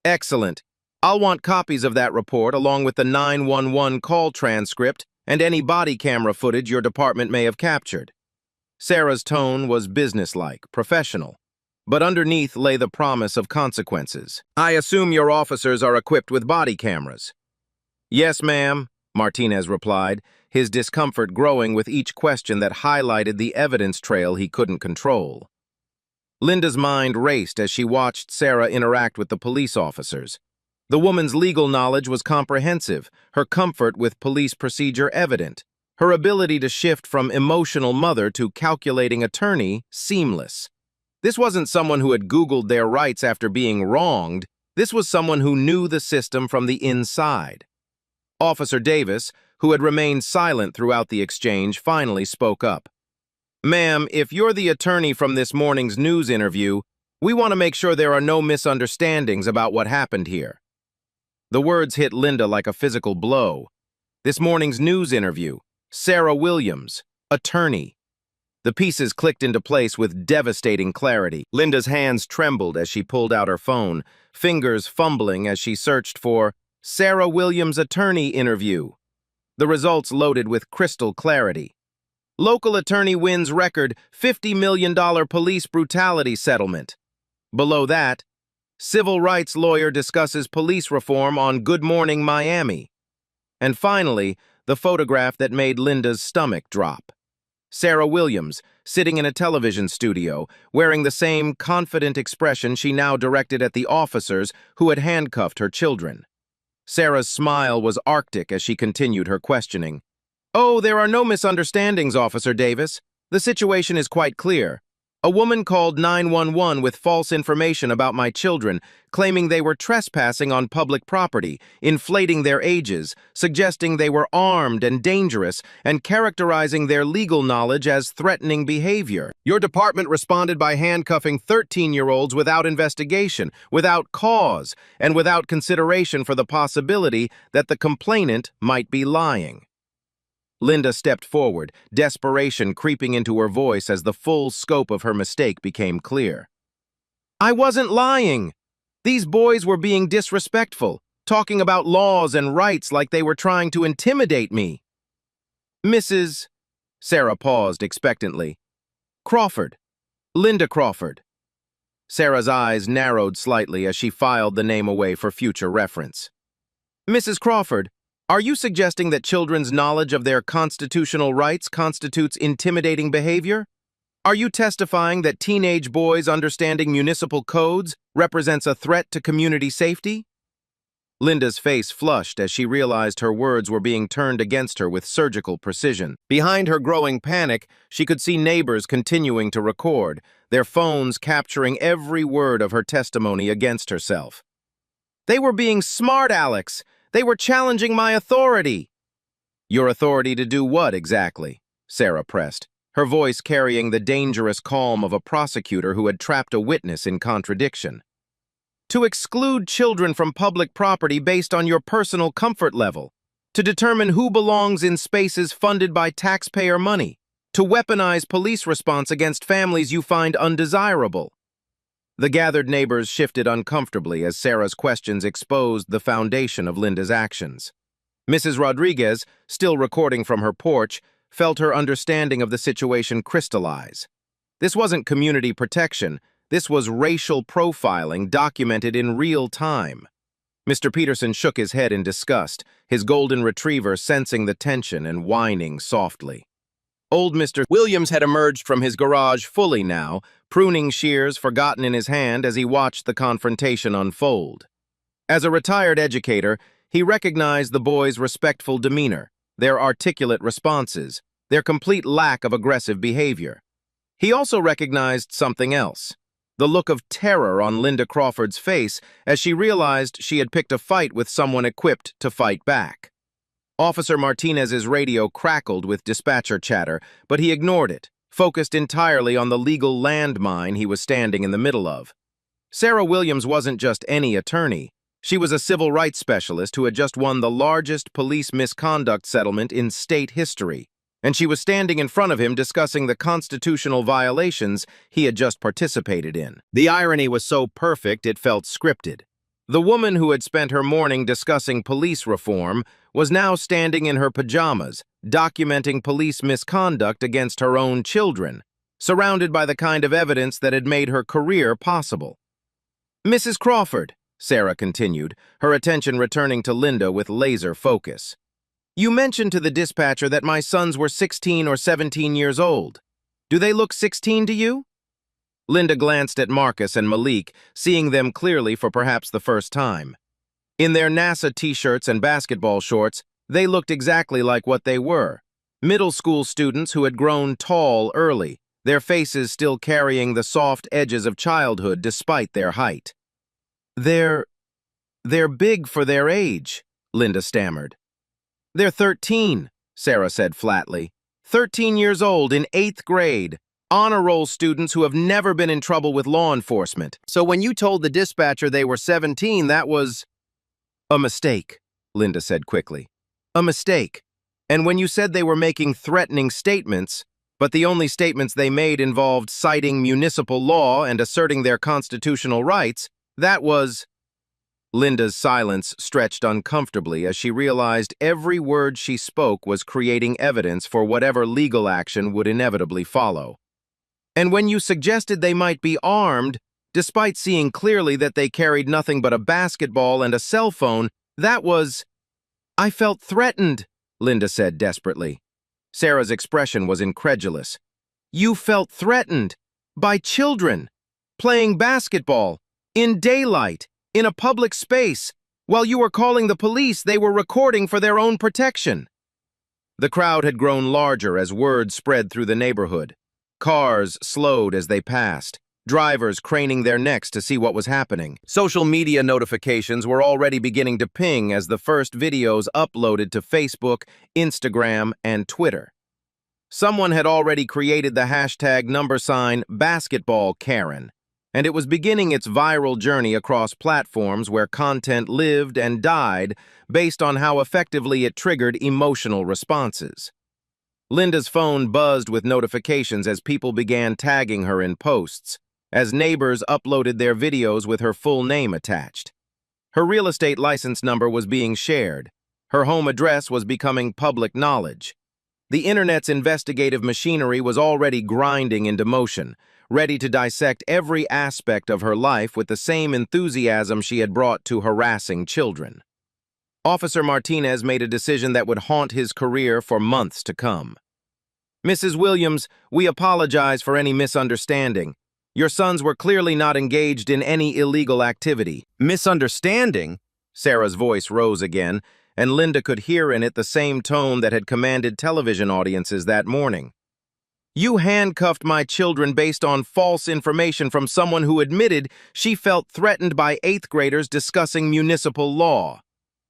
"Excellent. I'll want copies of that report along with the 911 call transcript and any body camera footage your department may have captured." Sarah's tone was businesslike, professional, but underneath lay the promise of consequences. "I assume your officers are equipped with body cameras?" "Yes, ma'am," Martinez replied, his discomfort growing with each question that highlighted the evidence trail he couldn't control. Linda's mind raced as she watched Sarah interact with the police officers. The woman's legal knowledge was comprehensive, her comfort with police procedure evident, her ability to shift from emotional mother to calculating attorney seamless. This wasn't someone who had Googled their rights after being wronged. This was someone who knew the system from the inside. Officer Davis, who had remained silent throughout the exchange, finally spoke up. "Ma'am, if you're the attorney from this morning's news interview, we want to make sure there are no misunderstandings about what happened here." The words hit Linda like a physical blow. This morning's news interview, Sarah Williams, attorney. The pieces clicked into place with devastating clarity. Linda's hands trembled as she pulled out her phone, fingers fumbling as she searched for Sarah Williams' attorney interview. The results loaded with crystal clarity. Local attorney wins record $50 million police brutality settlement. Below that, civil rights lawyer discusses police reform on Good Morning Miami. And finally, the photograph that made Linda's stomach drop. Sarah Williams, sitting in a television studio, wearing the same confident expression she now directed at the officers who had handcuffed her children. Sarah's smile was arctic as she continued her questioning. "Oh, there are no misunderstandings, Officer Davis. The situation is quite clear. A woman called 911 with false information about my children, claiming they were trespassing on public property, inflating their ages, suggesting they were armed and dangerous, and characterizing their legal knowledge as threatening behavior. Your department responded by handcuffing 13-year-olds without investigation, without cause, and without consideration for the possibility that the complainant might be lying." Linda stepped forward, desperation creeping into her voice as the full scope of her mistake became clear. "I wasn't lying. These boys were being disrespectful, talking about laws and rights like they were trying to intimidate me." "Mrs. Sarah paused expectantly. "Crawford. Linda Crawford." Sarah's eyes narrowed slightly as she filed the name away for future reference. "Mrs. Crawford, are you suggesting that children's knowledge of their constitutional rights constitutes intimidating behavior? Are you testifying that teenage boys understanding municipal codes represents a threat to community safety?" Linda's face flushed as she realized her words were being turned against her with surgical precision. Behind her growing panic, she could see neighbors continuing to record, their phones capturing every word of her testimony against herself. "They were being smart, Alex. They were challenging my authority." "Your authority to do what exactly?" Sarah pressed, her voice carrying the dangerous calm of a prosecutor who had trapped a witness in contradiction. "To exclude children from public property based on your personal comfort level, to determine who belongs in spaces funded by taxpayer money, to weaponize police response against families you find undesirable." The gathered neighbors shifted uncomfortably as Sarah's questions exposed the foundation of Linda's actions. Mrs. Rodriguez, still recording from her porch, felt her understanding of the situation crystallize. This wasn't community protection. This was racial profiling documented in real time. Mr. Peterson shook his head in disgust, his golden retriever sensing the tension and whining softly. Old Mr. Williams had emerged from his garage fully now, pruning shears forgotten in his hand as he watched the confrontation unfold. As a retired educator, he recognized the boys' respectful demeanor, their articulate responses, their complete lack of aggressive behavior. He also recognized something else, the look of terror on Linda Crawford's face as she realized she had picked a fight with someone equipped to fight back. Officer Martinez's radio crackled with dispatcher chatter, but he ignored it, focused entirely on the legal landmine he was standing in the middle of. Sarah Williams wasn't just any attorney. She was a civil rights specialist who had just won the largest police misconduct settlement in state history, and she was standing in front of him discussing the constitutional violations he had just participated in. The irony was so perfect it felt scripted. The woman who had spent her morning discussing police reform was now standing in her pajamas, documenting police misconduct against her own children, surrounded by the kind of evidence that had made her career possible. "Mrs. Crawford," Sarah continued, her attention returning to Linda with laser focus. "You mentioned to the dispatcher that my sons were 16 or 17 years old. Do they look 16 to you?" Linda glanced at Marcus and Malik, seeing them clearly for perhaps the first time. In their NASA t-shirts and basketball shorts, they looked exactly like what they were, middle school students who had grown tall early, their faces still carrying the soft edges of childhood despite their height. They're big for their age," Linda stammered. "They're 13, Sarah said flatly. 13 years old in 8th grade. Honor roll students who have never been in trouble with law enforcement. So when you told the dispatcher they were 17, that was—" "A mistake," Linda said quickly. "A mistake. And when you said they were making threatening statements, but the only statements they made involved citing municipal law and asserting their constitutional rights. That was... Linda's silence stretched uncomfortably as she realized every word she spoke was creating evidence for whatever legal action would inevitably follow. And when you suggested they might be armed, despite seeing clearly that they carried nothing but a basketball and a cell phone, that was... I felt threatened, Linda said desperately. Sarah's expression was incredulous. You felt threatened by children playing basketball in daylight, in a public space. While you were calling the police, they were recording for their own protection. The crowd had grown larger as word spread through the neighborhood. Cars slowed as they passed, drivers craning their necks to see what was happening. Social media notifications were already beginning to ping as the first videos uploaded to Facebook, Instagram, and Twitter. Someone had already created the hashtag #BasketballKaren, and it was beginning its viral journey across platforms where content lived and died based on how effectively it triggered emotional responses. Linda's phone buzzed with notifications as people began tagging her in posts, as neighbors uploaded their videos with her full name attached. Her real estate license number was being shared. Her home address was becoming public knowledge. The internet's investigative machinery was already grinding into motion, ready to dissect every aspect of her life with the same enthusiasm she had brought to harassing children. Officer Martinez made a decision that would haunt his career for months to come. Mrs. Williams, we apologize for any misunderstanding. Your sons were clearly not engaged in any illegal activity. Misunderstanding? Sarah's voice rose again, and Linda could hear in it the same tone that had commanded television audiences that morning. You handcuffed my children based on false information from someone who admitted she felt threatened by 8th graders discussing municipal law.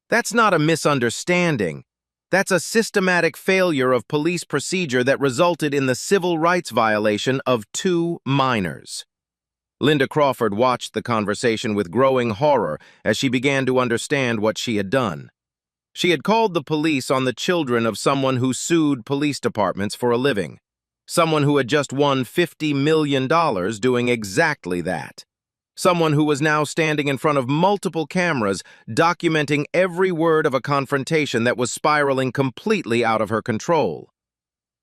That's not a misunderstanding. That's a systematic failure of police procedure that resulted in the civil rights violation of 2 minors. Linda Crawford watched the conversation with growing horror as she began to understand what she had done. She had called the police on the children of someone who sued police departments for a living. Someone who had just won $50 million doing exactly that. Someone who was now standing in front of multiple cameras, documenting every word of a confrontation that was spiraling completely out of her control.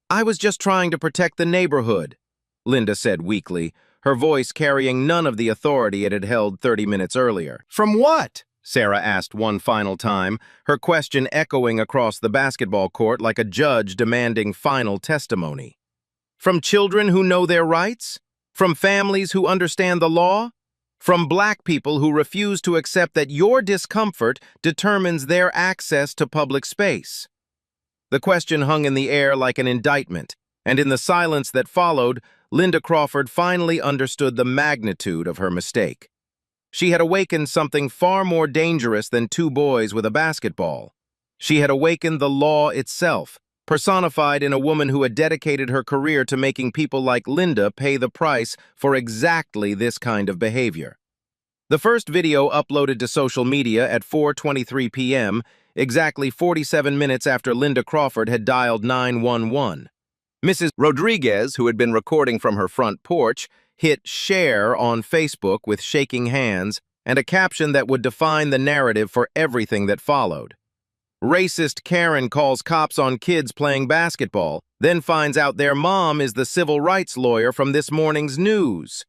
I was just trying to protect the neighborhood, Linda said weakly, her voice carrying none of the authority it had held 30 minutes earlier. From what? Sarah asked one final time, her question echoing across the basketball court like a judge demanding final testimony. From children who know their rights? From families who understand the law? From Black people who refuse to accept that your discomfort determines their access to public space? The question hung in the air like an indictment, and in the silence that followed, Linda Crawford finally understood the magnitude of her mistake. She had awakened something far more dangerous than 2 boys with a basketball. She had awakened the law itself, personified in a woman who had dedicated her career to making people like Linda pay the price for exactly this kind of behavior. The first video uploaded to social media at 4:23 p.m., exactly 47 minutes after Linda Crawford had dialed 911. Mrs. Rodriguez, who had been recording from her front porch, hit share on Facebook with shaking hands and a caption that would define the narrative for everything that followed. Racist Karen calls cops on kids playing basketball, then finds out their mom is the civil rights lawyer from this morning's news.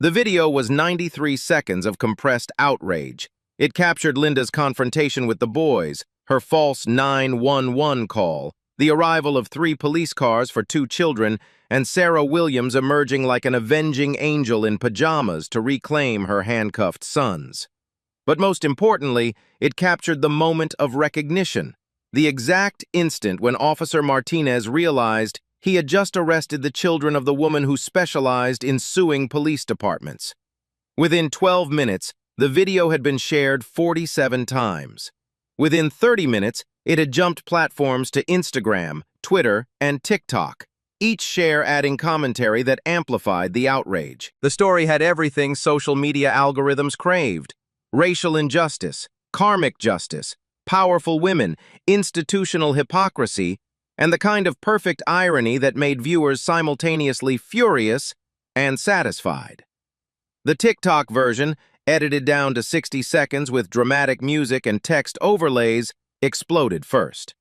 The video was 93 seconds of compressed outrage. It captured Linda's confrontation with the boys, her false 911 call, the arrival of 3 police cars for 2 children, and Sarah Williams emerging like an avenging angel in pajamas to reclaim her handcuffed sons. But most importantly, it captured the moment of recognition, the exact instant when Officer Martinez realized he had just arrested the children of the woman who specialized in suing police departments. Within 12 minutes, the video had been shared 47 times. Within 30 minutes, it had jumped platforms to Instagram, Twitter, and TikTok, each share adding commentary that amplified the outrage. The story had everything social media algorithms craved: racial injustice, karmic justice, powerful women, institutional hypocrisy, and the kind of perfect irony that made viewers simultaneously furious and satisfied. The TikTok version, edited down to 60 seconds with dramatic music and text overlays, exploded first.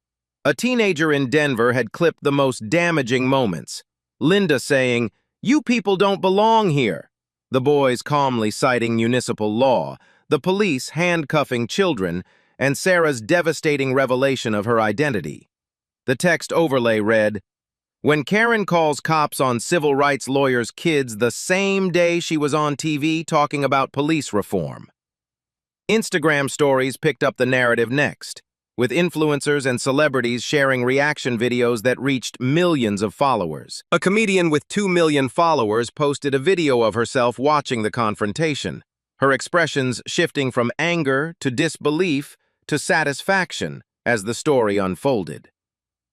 A teenager in Denver had clipped the most damaging moments. Linda saying, "You people don't belong here." The boys calmly citing municipal law, the police handcuffing children, and Sarah's devastating revelation of her identity. The text overlay read, "When Karen calls cops on civil rights lawyers' kids the same day she was on TV talking about police reform." Instagram stories picked up the narrative next, with influencers and celebrities sharing reaction videos that reached millions of followers. A comedian with 2 million followers posted a video of herself watching the confrontation, her expressions shifting from anger to disbelief to satisfaction as the story unfolded.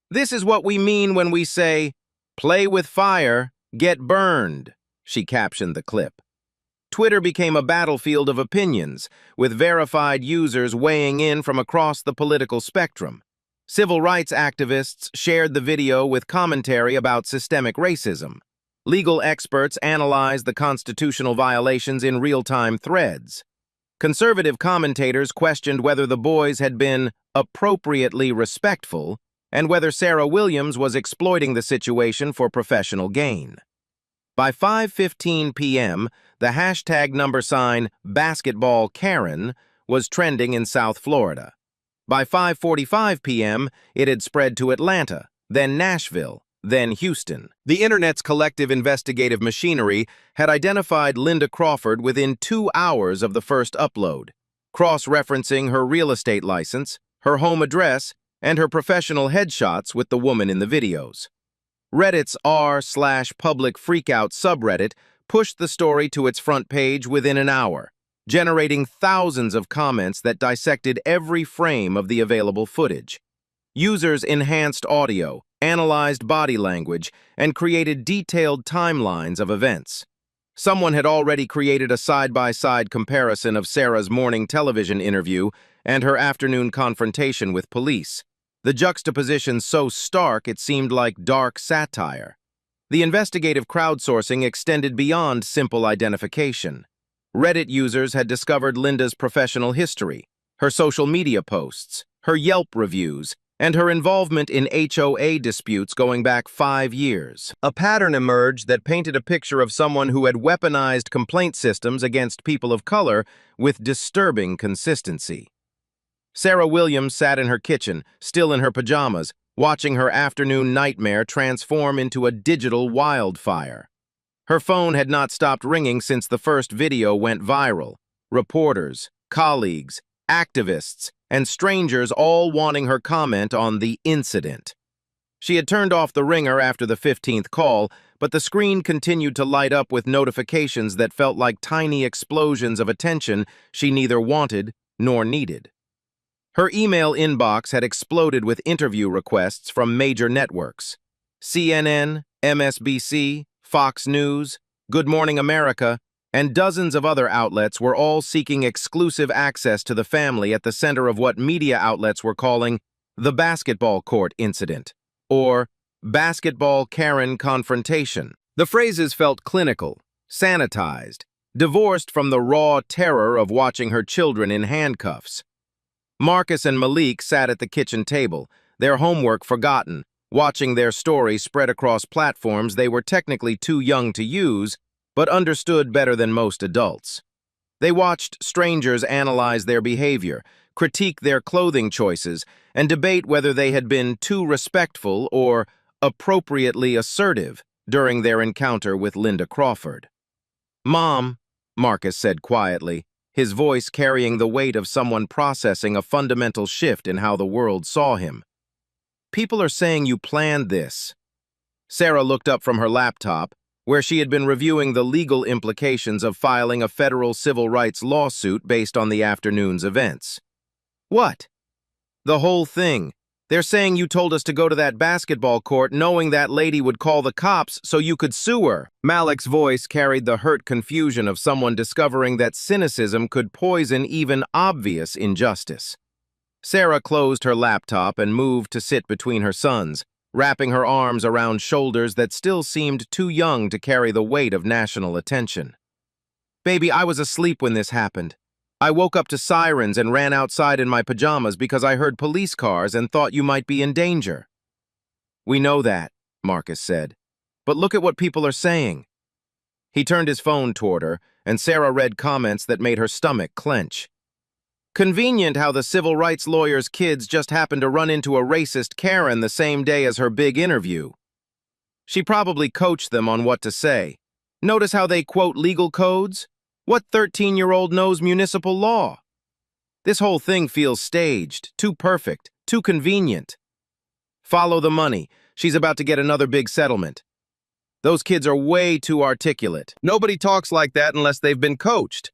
"This is what we mean when we say, 'Play with fire, get burned,'" she captioned the clip. Twitter became a battlefield of opinions, with verified users weighing in from across the political spectrum. Civil rights activists shared the video with commentary about systemic racism. Legal experts analyzed the constitutional violations in real-time threads. Conservative commentators questioned whether the boys had been appropriately respectful and whether Sarah Williams was exploiting the situation for professional gain. By 5:15 p.m., the hashtag #BasketballKaren was trending in South Florida. By 5:45 p.m., it had spread to Atlanta, then Nashville, then Houston. The internet's collective investigative machinery had identified Linda Crawford within 2 hours of the first upload, cross-referencing her real estate license, her home address, and her professional headshots with the woman in the videos. Reddit's r/public freakout subreddit pushed the story to its front page within an hour, generating thousands of comments that dissected every frame of the available footage. Users enhanced audio, analyzed body language, and created detailed timelines of events. Someone had already created a side-by-side comparison of Sarah's morning television interview and her afternoon confrontation with police. The juxtaposition so stark it seemed like dark satire. The investigative crowdsourcing extended beyond simple identification. Reddit users had discovered Linda's professional history, her social media posts, her Yelp reviews, and her involvement in HOA disputes going back 5 years. A pattern emerged that painted a picture of someone who had weaponized complaint systems against people of color with disturbing consistency. Sarah Williams sat in her kitchen, still in her pajamas, watching her afternoon nightmare transform into a digital wildfire. Her phone had not stopped ringing since the first video went viral. Reporters, colleagues, activists, and strangers all wanting her comment on the incident. She had turned off the ringer after the 15th call, but the screen continued to light up with notifications that felt like tiny explosions of attention she neither wanted nor needed. Her email inbox had exploded with interview requests from major networks. CNN, MSNBC, Fox News, Good Morning America, and dozens of other outlets were all seeking exclusive access to the family at the center of what media outlets were calling the basketball court incident, or basketball Karen confrontation. The phrases felt clinical, sanitized, divorced from the raw terror of watching her children in handcuffs. Marcus and Malik sat at the kitchen table, their homework forgotten, watching their story spread across platforms they were technically too young to use, but understood better than most adults. They watched strangers analyze their behavior, critique their clothing choices, and debate whether they had been too respectful or appropriately assertive during their encounter with Linda Crawford. "Mom," Marcus said quietly, his voice carrying the weight of someone processing a fundamental shift in how the world saw him. "People are saying you planned this." Sarah looked up from her laptop, where she had been reviewing the legal implications of filing a federal civil rights lawsuit based on the afternoon's events. "What?" "The whole thing. They're saying you told us to go to that basketball court knowing that lady would call the cops so you could sue her." Malik's voice carried the hurt confusion of someone discovering that cynicism could poison even obvious injustice. Sarah closed her laptop and moved to sit between her sons, wrapping her arms around shoulders that still seemed too young to carry the weight of national attention. "Baby, I was asleep when this happened. I woke up to sirens and ran outside in my pajamas because I heard police cars and thought you might be in danger." "We know that," Marcus said. "But look at what people are saying." He turned his phone toward her, and Sarah read comments that made her stomach clench. Convenient how the civil rights lawyer's kids just happened to run into a racist Karen the same day as her big interview. She probably coached them on what to say. Notice how they quote legal codes? What 13-year-old knows municipal law? This whole thing feels staged, too perfect, too convenient. Follow the money. She's about to get another big settlement. Those kids are way too articulate. Nobody talks like that unless they've been coached.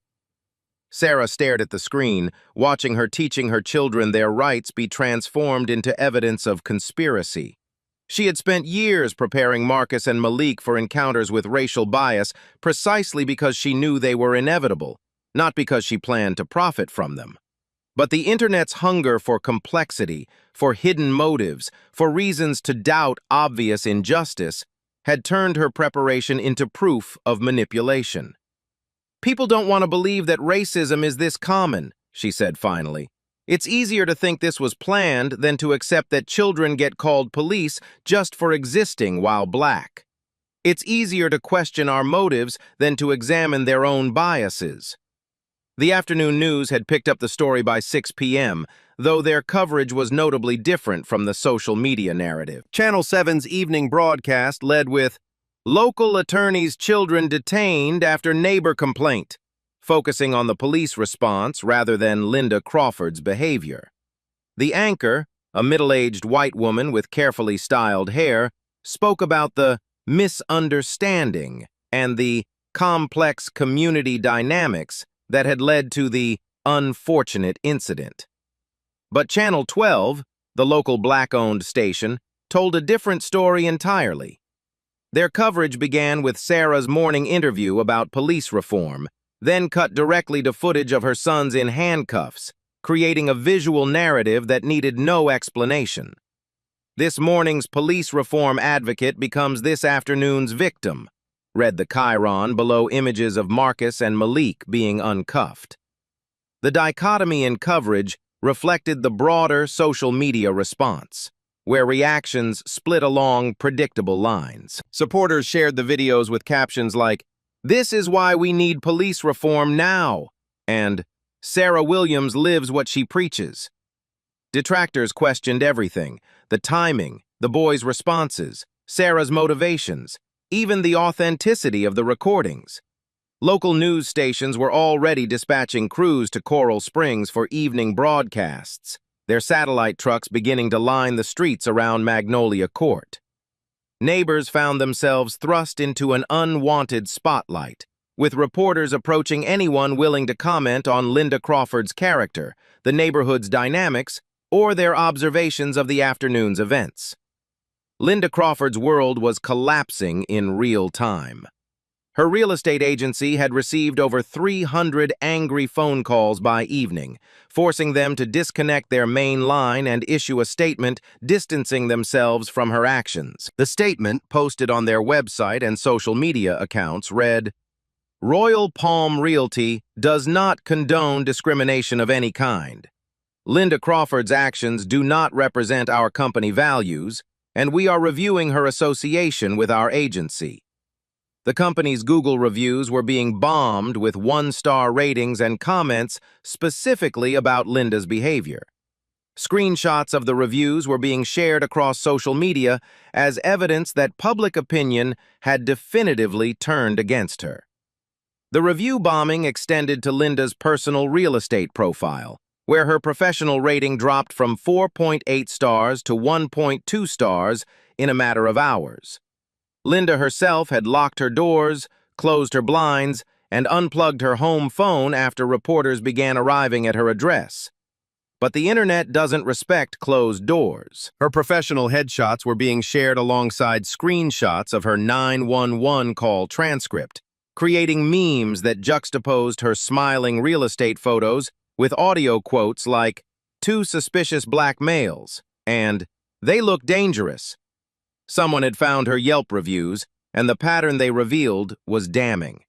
Sarah stared at the screen, watching her teaching her children their rights be transformed into evidence of conspiracy. She had spent years preparing Marcus and Malik for encounters with racial bias precisely because she knew they were inevitable, not because she planned to profit from them. But the internet's hunger for complexity, for hidden motives, for reasons to doubt obvious injustice, had turned her preparation into proof of manipulation. "People don't want to believe that racism is this common," she said finally. "It's easier to think this was planned than to accept that children get called police just for existing while black. It's easier to question our motives than to examine their own biases." The afternoon news had picked up the story by 6 p.m., though their coverage was notably different from the social media narrative. Channel 7's evening broadcast led with, "Local attorney's children detained after neighbor complaint," focusing on the police response rather than Linda Crawford's behavior. The anchor, a middle-aged white woman with carefully styled hair, spoke about the misunderstanding and the complex community dynamics that had led to the unfortunate incident. But Channel 12, the local black-owned station, told a different story entirely. Their coverage began with Sarah's morning interview about police reform, then cut directly to footage of her sons in handcuffs, creating a visual narrative that needed no explanation. "This morning's police reform advocate becomes this afternoon's victim," read the chyron below images of Marcus and Malik being uncuffed. The dichotomy in coverage reflected the broader social media response, where reactions split along predictable lines. Supporters shared the videos with captions like, "This is why we need police reform now," and "Sarah Williams lives what she preaches." Detractors questioned everything: the timing, the boys' responses, Sarah's motivations, even the authenticity of the recordings. Local news stations were already dispatching crews to Coral Springs for evening broadcasts, their satellite trucks beginning to line the streets around Magnolia Court. Neighbors found themselves thrust into an unwanted spotlight, with reporters approaching anyone willing to comment on Linda Crawford's character, the neighborhood's dynamics, or their observations of the afternoon's events. Linda Crawford's world was collapsing in real time. Her real estate agency had received over 300 angry phone calls by evening, forcing them to disconnect their main line and issue a statement distancing themselves from her actions. The statement, posted on their website and social media accounts, read, "Royal Palm Realty does not condone discrimination of any kind. Linda Crawford's actions do not represent our company values, and we are reviewing her association with our agency." The company's Google reviews were being bombed with one-star ratings and comments specifically about Linda's behavior. Screenshots of the reviews were being shared across social media as evidence that public opinion had definitively turned against her. The review bombing extended to Linda's personal real estate profile, where her professional rating dropped from 4.8 stars to 1.2 stars in a matter of hours. Linda herself had locked her doors, closed her blinds, and unplugged her home phone after reporters began arriving at her address. But the internet doesn't respect closed doors. Her professional headshots were being shared alongside screenshots of her 911 call transcript, creating memes that juxtaposed her smiling real estate photos with audio quotes like, "Two suspicious black males," and "They look dangerous." Someone had found her Yelp reviews, and the pattern they revealed was damning.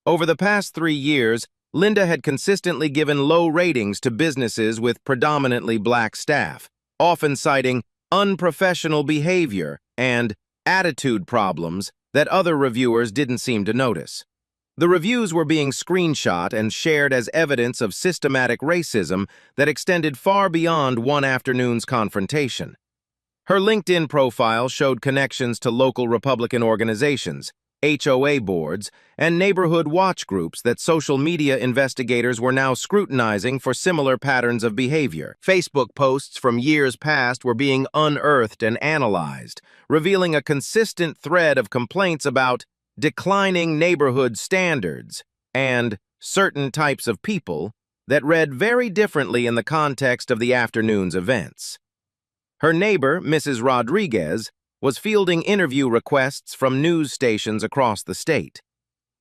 Over the past 3 years, Linda had consistently given low ratings to businesses with predominantly black staff, often citing unprofessional behavior and attitude problems that other reviewers didn't seem to notice. The reviews were being screenshot and shared as evidence of systematic racism that extended far beyond one afternoon's confrontation. Her LinkedIn profile showed connections to local Republican organizations, HOA boards, and neighborhood watch groups that social media investigators were now scrutinizing for similar patterns of behavior. Facebook posts from years past were being unearthed and analyzed, revealing a consistent thread of complaints about declining neighborhood standards and certain types of people that read very differently in the context of the afternoon's events. Her neighbor, Mrs. Rodriguez, was fielding interview requests from news stations across the state.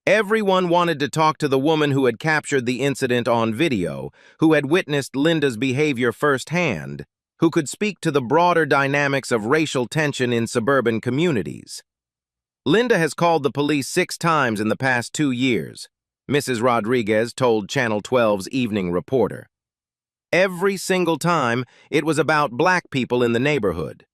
Everyone wanted to talk to the woman who had captured the incident on video, who had witnessed Linda's behavior firsthand, who could speak to the broader dynamics of racial tension in suburban communities. Linda has called the police 6 times in the past 2 years, Mrs. Rodriguez told Channel 12's Evening Reporter. Every single time, it was about black people in the neighborhood.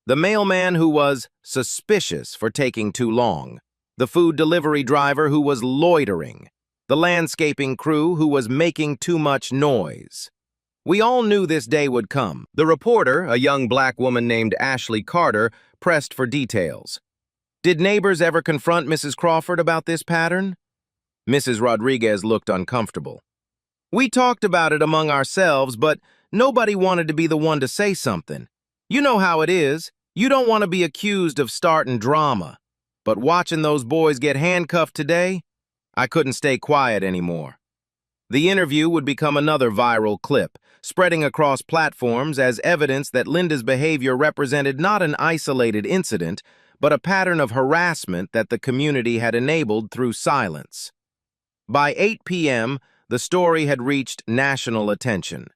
The mailman who was suspicious for taking too long, the food delivery driver who was loitering, the landscaping crew who was making too much noise. We all knew this day would come. The reporter, a young black woman named Ashley Carter, pressed for details. Did neighbors ever confront Mrs. Crawford about this pattern? Mrs. Rodriguez looked uncomfortable. We talked about it among ourselves, but nobody wanted to be the one to say something. You know how it is. You don't want to be accused of starting drama. But watching those boys get handcuffed today, I couldn't stay quiet anymore. The interview would become another viral clip, spreading across platforms as evidence that Linda's behavior represented not an isolated incident, but a pattern of harassment that the community had enabled through silence. By 8 p.m., the story had reached national attention.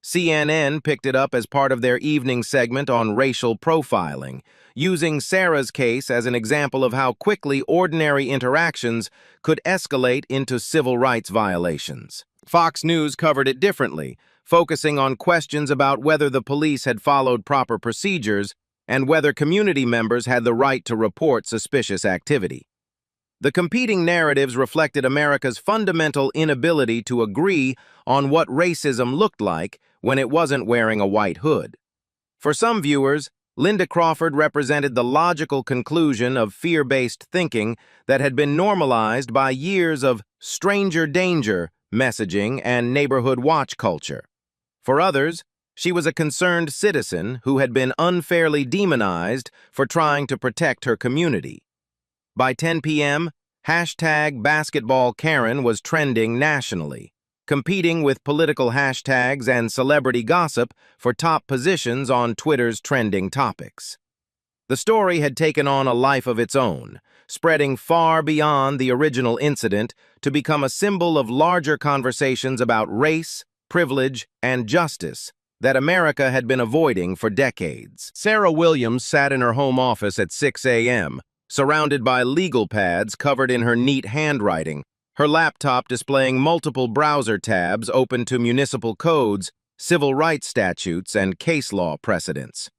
CNN picked it up as part of their evening segment on racial profiling, using Sarah's case as an example of how quickly ordinary interactions could escalate into civil rights violations. Fox News covered it differently, focusing on questions about whether the police had followed proper procedures and whether community members had the right to report suspicious activity. The competing narratives reflected America's fundamental inability to agree on what racism looked like when it wasn't wearing a white hood. For some viewers, Linda Crawford represented the logical conclusion of fear-based thinking that had been normalized by years of stranger danger messaging and neighborhood watch culture. For others, she was a concerned citizen who had been unfairly demonized for trying to protect her community. By 10 p.m., #BasketballKaren was trending nationally, competing with political hashtags and celebrity gossip for top positions on Twitter's trending topics. The story had taken on a life of its own, spreading far beyond the original incident to become a symbol of larger conversations about race, privilege, and justice that America had been avoiding for decades. Sarah Williams sat in her home office at 6 a.m., surrounded by legal pads covered in her neat handwriting, her laptop displaying multiple browser tabs open to municipal codes, civil rights statutes, and case law precedents.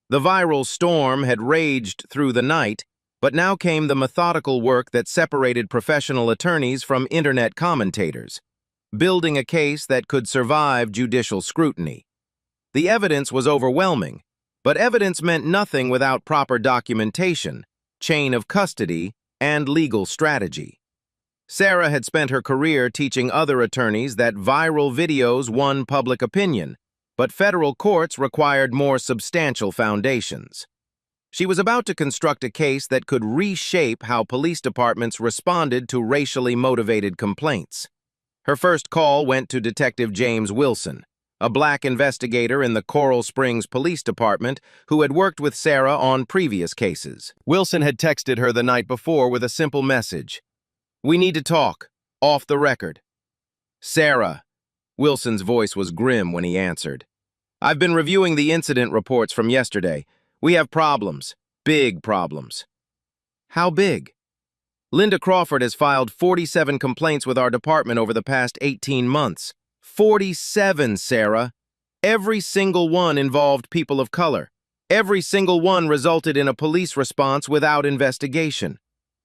The viral storm had raged through the night, but now came the methodical work that separated professional attorneys from internet commentators, building a case that could survive judicial scrutiny. The evidence was overwhelming, but evidence meant nothing without proper documentation, chain of custody, and legal strategy. Sarah had spent her career teaching other attorneys that viral videos won public opinion, but federal courts required more substantial foundations. She was about to construct a case that could reshape how police departments responded to racially motivated complaints. Her first call went to Detective James Wilson, a black investigator in the Coral Springs Police Department who had worked with Sarah on previous cases. Wilson had texted her the night before with a simple message. "We need to talk, off the record." "Sarah," Wilson's voice was grim when he answered. "I've been reviewing the incident reports from yesterday. We have problems. Big problems. How big? Linda Crawford has filed 47 complaints with our department over the past 18 months. 47, Sarah. Every single one involved people of color. Every single one resulted in a police response without investigation.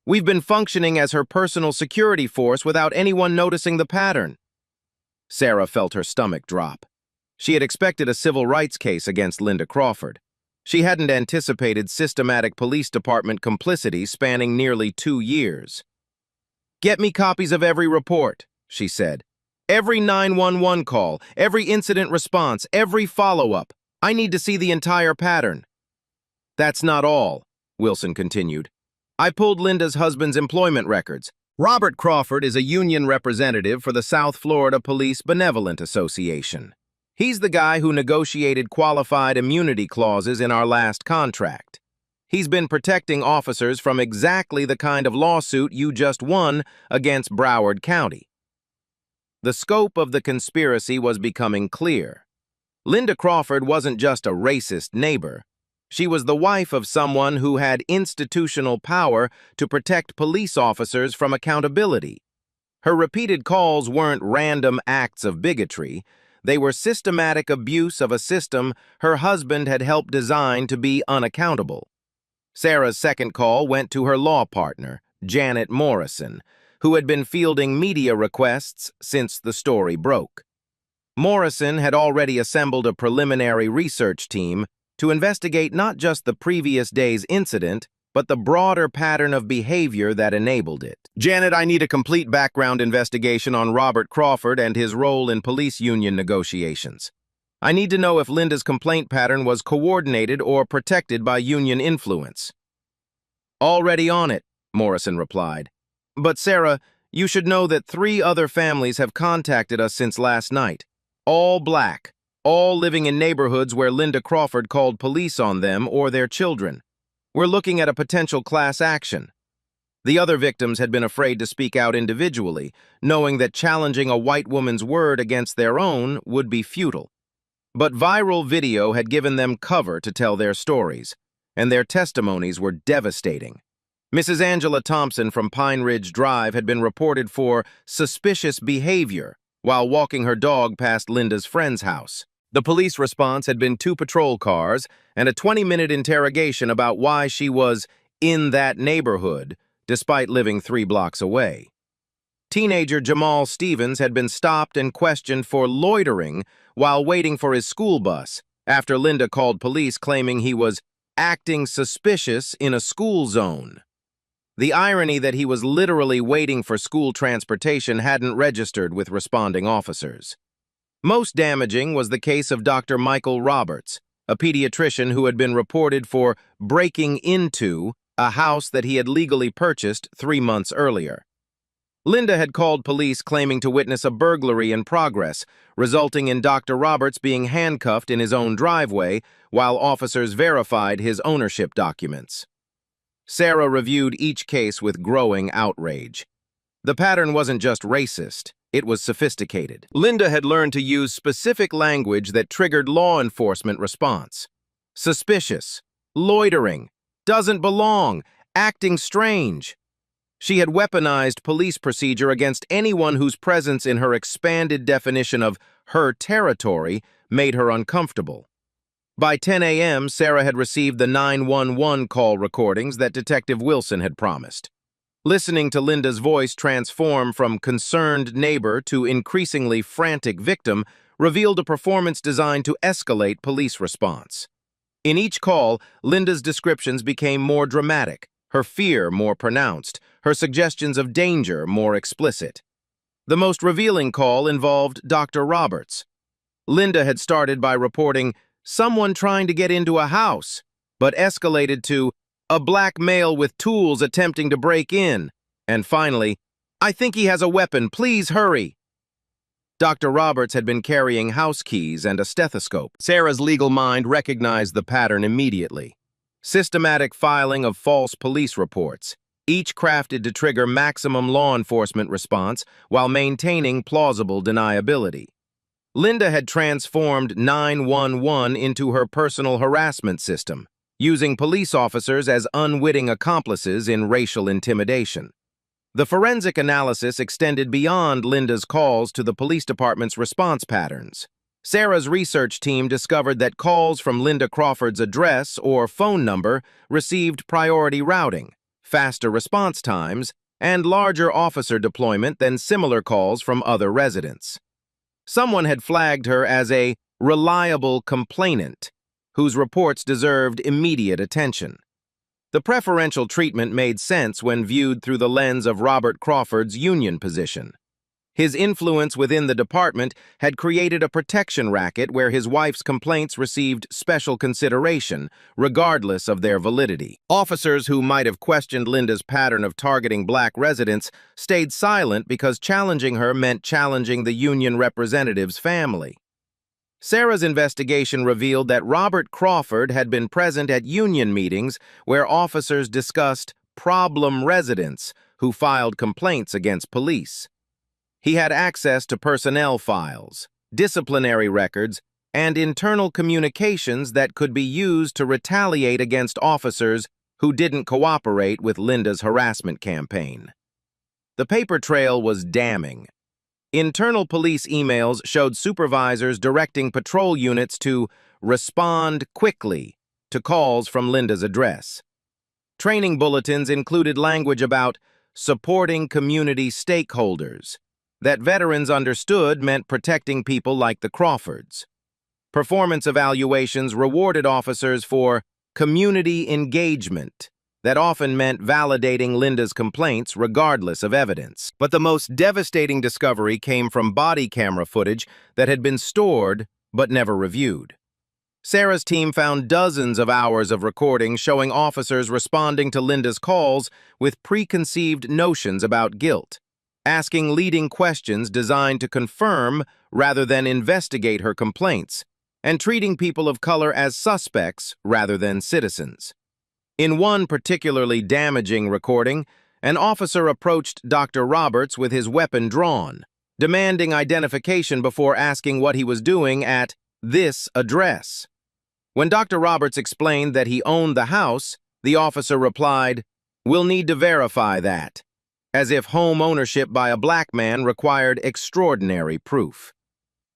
We've been functioning as her personal security force without anyone noticing the pattern. Sarah felt her stomach drop. She had expected a civil rights case against Linda Crawford. She hadn't anticipated systematic police department complicity spanning nearly 2 years. "Get me copies of every report," she said. "Every 911 call, every incident response, every follow-up. I need to see the entire pattern." "That's not all," Wilson continued. "I pulled Linda's husband's employment records. Robert Crawford is a union representative for the South Florida Police Benevolent Association. He's the guy who negotiated qualified immunity clauses in our last contract. He's been protecting officers from exactly the kind of lawsuit you just won against Broward County." The scope of the conspiracy was becoming clear. Linda Crawford wasn't just a racist neighbor. She was the wife of someone who had institutional power to protect police officers from accountability. Her repeated calls weren't random acts of bigotry. They were systematic abuse of a system her husband had helped design to be unaccountable. Sarah's second call went to her law partner, Janet Morrison, who had been fielding media requests since the story broke. Morrison had already assembled a preliminary research team to investigate not just the previous day's incident, but the broader pattern of behavior that enabled it. "Janet, I need a complete background investigation on Robert Crawford and his role in police union negotiations. I need to know if Linda's complaint pattern was coordinated or protected by union influence." "Already on it," Morrison replied. "But Sarah, you should know that 3 other families have contacted us since last night. All black, all living in neighborhoods where Linda Crawford called police on them or their children. We're looking at a potential class action." The other victims had been afraid to speak out individually, knowing that challenging a white woman's word against their own would be futile. But viral video had given them cover to tell their stories, and their testimonies were devastating. Mrs. Angela Thompson from Pine Ridge Drive had been reported for suspicious behavior while walking her dog past Linda's friend's house. The police response had been 2 patrol cars and a 20-minute interrogation about why she was in that neighborhood, despite living 3 blocks away. Teenager Jamal Stevens had been stopped and questioned for loitering while waiting for his school bus after Linda called police claiming he was acting suspicious in a school zone. The irony that he was literally waiting for school transportation hadn't registered with responding officers. Most damaging was the case of Dr. Michael Roberts, a pediatrician who had been reported for breaking into a house that he had legally purchased 3 months earlier. Linda had called police claiming to witness a burglary in progress, resulting in Dr. Roberts being handcuffed in his own driveway while officers verified his ownership documents. Sarah reviewed each case with growing outrage. The pattern wasn't just racist, it was sophisticated. Linda had learned to use specific language that triggered law enforcement response. Suspicious, loitering, doesn't belong, acting strange. She had weaponized police procedure against anyone whose presence in her expanded definition of her territory made her uncomfortable. By 10 a.m., Sarah had received the 911 call recordings that Detective Wilson had promised. Listening to Linda's voice transform from concerned neighbor to increasingly frantic victim revealed a performance designed to escalate police response. In each call, Linda's descriptions became more dramatic, her fear more pronounced, her suggestions of danger more explicit. The most revealing call involved Dr. Roberts. Linda had started by reporting someone trying to get into a house, but escalated to a black male with tools attempting to break in, and finally, "I think he has a weapon, please hurry." Dr. Roberts had been carrying house keys and a stethoscope. Sarah's legal mind recognized the pattern immediately. Systematic filing of false police reports, each crafted to trigger maximum law enforcement response while maintaining plausible deniability. Linda had transformed 911 into her personal harassment system. using police officers as unwitting accomplices in racial intimidation. The forensic analysis extended beyond Linda's calls to the police department's response patterns. Sarah's research team discovered that calls from Linda Crawford's address or phone number received priority routing, faster response times, and larger officer deployment than similar calls from other residents. Someone had flagged her as a reliable complainant, whose reports deserved immediate attention. The preferential treatment made sense when viewed through the lens of Robert Crawford's union position. His influence within the department had created a protection racket where his wife's complaints received special consideration, regardless of their validity. Officers who might have questioned Linda's pattern of targeting black residents stayed silent because challenging her meant challenging the union representative's family. Sarah's investigation revealed that Robert Crawford had been present at union meetings where officers discussed problem residents who filed complaints against police. He had access to personnel files, disciplinary records, and internal communications that could be used to retaliate against officers who didn't cooperate with Linda's harassment campaign. The paper trail was damning. Internal police emails showed supervisors directing patrol units to respond quickly to calls from Linda's address. Training bulletins included language about supporting community stakeholders that veterans understood meant protecting people like the Crawfords. Performance evaluations rewarded officers for community engagement that often meant validating Linda's complaints regardless of evidence. But the most devastating discovery came from body camera footage that had been stored but never reviewed. Sarah's team found dozens of hours of recordings showing officers responding to Linda's calls with preconceived notions about guilt, asking leading questions designed to confirm rather than investigate her complaints, and treating people of color as suspects rather than citizens. In one particularly damaging recording, an officer approached Dr. Roberts with his weapon drawn, demanding identification before asking what he was doing at this address. When Dr. Roberts explained that he owned the house, the officer replied, "We'll need to verify that," as if home ownership by a black man required extraordinary proof.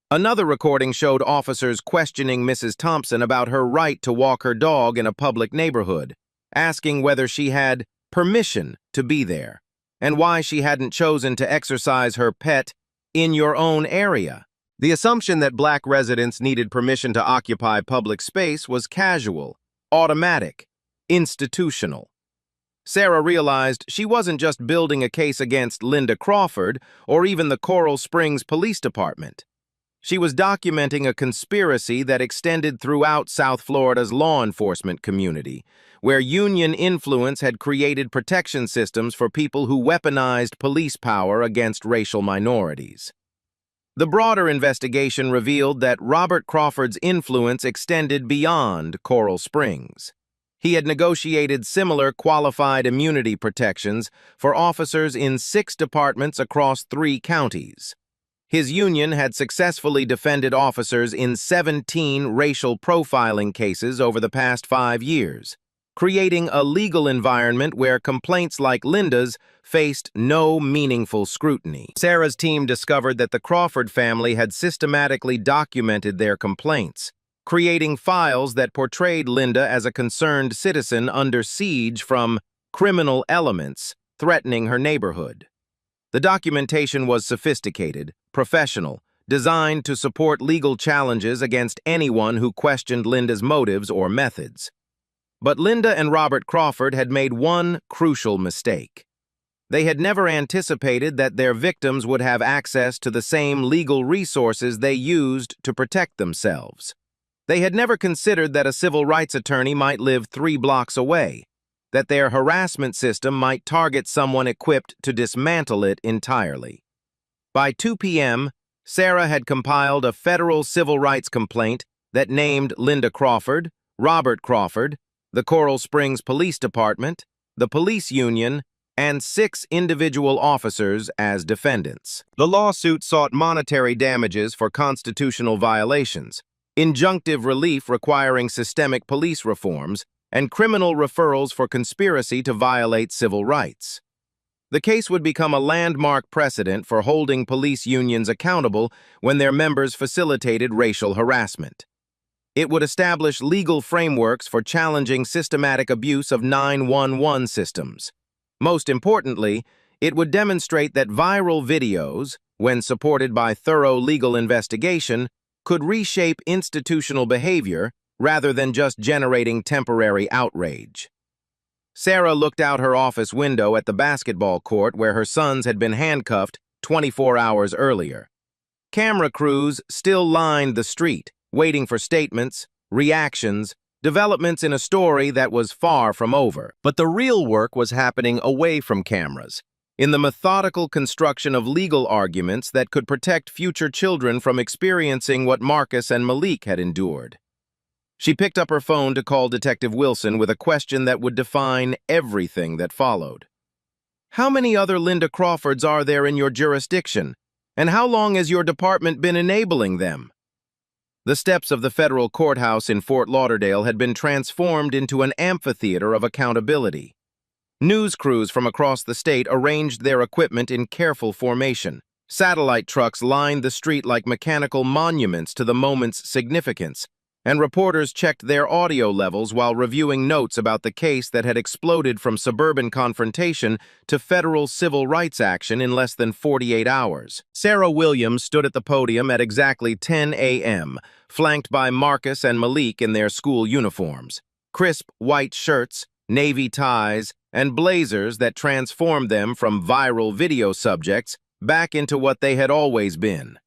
Another recording showed officers questioning Mrs. Thompson about her right to walk her dog in a public neighborhood, asking whether she had permission to be there, and why she hadn't chosen to exercise her pet in your own area. The assumption that black residents needed permission to occupy public space was casual, automatic, institutional. Sarah realized she wasn't just building a case against Linda Crawford or even the Coral Springs Police Department. She was documenting a conspiracy that extended throughout South Florida's law enforcement community, where union influence had created protection systems for people who weaponized police power against racial minorities. The broader investigation revealed that Robert Crawford's influence extended beyond Coral Springs. He had negotiated similar qualified immunity protections for officers in 6 departments across 3 counties. His union had successfully defended officers in 17 racial profiling cases over the past 5 years, creating a legal environment where complaints like Linda's faced no meaningful scrutiny. Sarah's team discovered that the Crawford family had systematically documented their complaints, creating files that portrayed Linda as a concerned citizen under siege from criminal elements threatening her neighborhood. The documentation was sophisticated, professional, designed to support legal challenges against anyone who questioned Linda's motives or methods. But Linda and Robert Crawford had made one crucial mistake. They had never anticipated that their victims would have access to the same legal resources they used to protect themselves. They had never considered that a civil rights attorney might live 3 blocks away, that their harassment system might target someone equipped to dismantle it entirely. By 2 p.m., Sarah had compiled a federal civil rights complaint that named Linda Crawford, Robert Crawford, the Coral Springs Police Department, the police union, and 6 individual officers as defendants. The lawsuit sought monetary damages for constitutional violations, injunctive relief requiring systemic police reforms, and criminal referrals for conspiracy to violate civil rights. The case would become a landmark precedent for holding police unions accountable when their members facilitated racial harassment. It would establish legal frameworks for challenging systematic abuse of 911 systems. Most importantly, it would demonstrate that viral videos, when supported by thorough legal investigation, could reshape institutional behavior rather than just generating temporary outrage. Sarah looked out her office window at the basketball court where her sons had been handcuffed 24 hours earlier. Camera crews still lined the street, waiting for statements, reactions, developments in a story that was far from over. But the real work was happening away from cameras, in the methodical construction of legal arguments that could protect future children from experiencing what Marcus and Malik had endured. She picked up her phone to call Detective Wilson with a question that would define everything that followed. How many other Linda Crawfords are there in your jurisdiction, and how long has your department been enabling them? The steps of the federal courthouse in Fort Lauderdale had been transformed into an amphitheater of accountability. News crews from across the state arranged their equipment in careful formation. Satellite trucks lined the street like mechanical monuments to the moment's significance, and reporters checked their audio levels while reviewing notes about the case that had exploded from suburban confrontation to federal civil rights action in less than 48 hours. Sarah Williams stood at the podium at exactly 10 a.m., flanked by Marcus and Malik in their school uniforms, crisp white shirts, navy ties, and blazers that transformed them from viral video subjects back into what they had always been: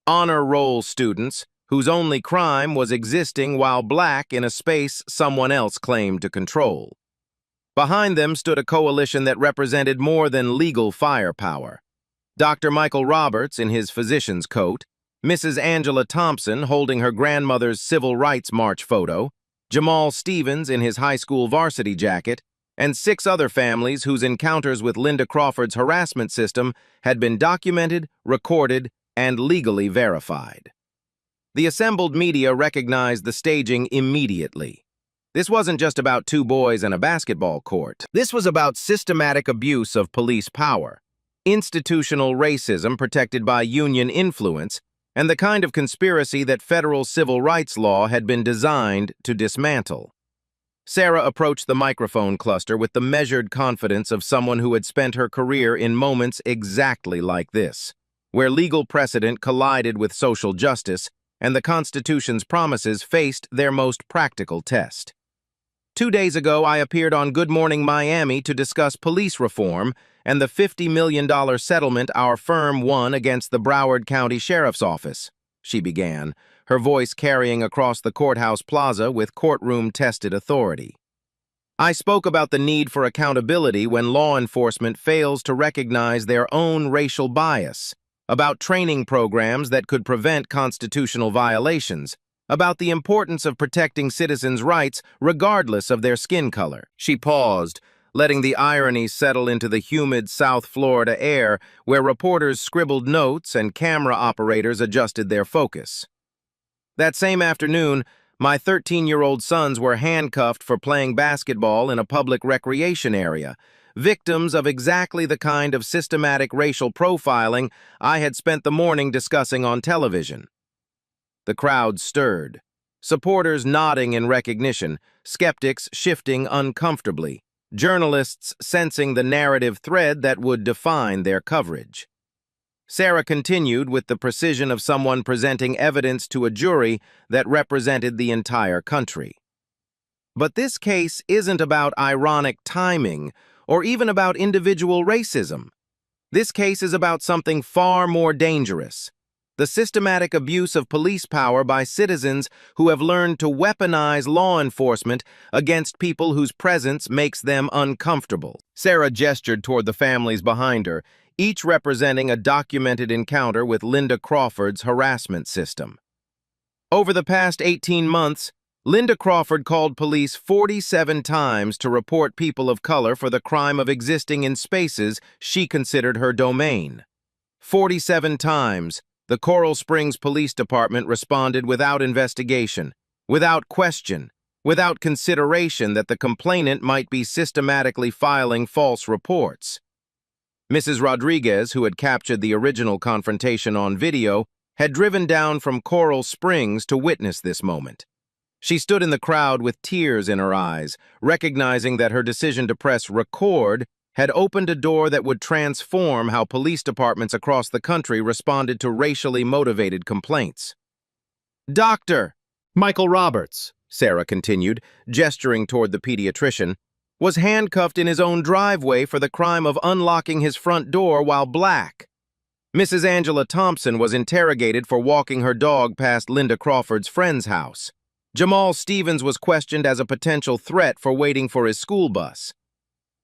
honor roll students whose only crime was existing while black in a space someone else claimed to control. Behind them stood a coalition that represented more than legal firepower. Dr. Michael Roberts in his physician's coat, Mrs. Angela Thompson holding her grandmother's Civil Rights March photo, Jamal Stevens in his high school varsity jacket, and 6 other families whose encounters with Linda Crawford's harassment system had been documented, recorded, and legally verified. The assembled media recognized the staging immediately. This wasn't just about 2 boys and a basketball court. This was about systematic abuse of police power, institutional racism protected by union influence, and the kind of conspiracy that federal civil rights law had been designed to dismantle. Sarah approached the microphone cluster with the measured confidence of someone who had spent her career in moments exactly like this, where legal precedent collided with social justice and the Constitution's promises faced their most practical test. 2 days ago, I appeared on Good Morning Miami to discuss police reform and the $50 million settlement our firm won against the Broward County Sheriff's Office, she began, her voice carrying across the courthouse plaza with courtroom-tested authority. I spoke about the need for accountability when law enforcement fails to recognize their own racial bias, about training programs that could prevent constitutional violations, about the importance of protecting citizens' rights regardless of their skin color. She paused, letting the irony settle into the humid South Florida air where reporters scribbled notes and camera operators adjusted their focus. That same afternoon, my 13-year-old sons were handcuffed for playing basketball in a public recreation area, victims of exactly the kind of systematic racial profiling I had spent the morning discussing on television. The crowd stirred, supporters nodding in recognition, skeptics shifting uncomfortably, journalists sensing the narrative thread that would define their coverage. Sarah continued with the precision of someone presenting evidence to a jury that represented the entire country. But this case isn't about ironic timing or even about individual racism. This case is about something far more dangerous: the systematic abuse of police power by citizens who have learned to weaponize law enforcement against people whose presence makes them uncomfortable. Sarah gestured toward the families behind her, each representing a documented encounter with Linda Crawford's harassment system. Over the past 18 months, Linda Crawford called police 47 times to report people of color for the crime of existing in spaces she considered her domain. 47 times, the Coral Springs Police Department responded without investigation, without question, without consideration that the complainant might be systematically filing false reports. Mrs. Rodriguez, who had captured the original confrontation on video, had driven down from Coral Springs to witness this moment. She stood in the crowd with tears in her eyes, recognizing that her decision to press record had opened a door that would transform how police departments across the country responded to racially motivated complaints. "Doctor," Michael Roberts, Sarah continued, gesturing toward the pediatrician, was handcuffed in his own driveway for the crime of unlocking his front door while black. Mrs. Angela Thompson was interrogated for walking her dog past Linda Crawford's friend's house. Jamal Stevens was questioned as a potential threat for waiting for his school bus.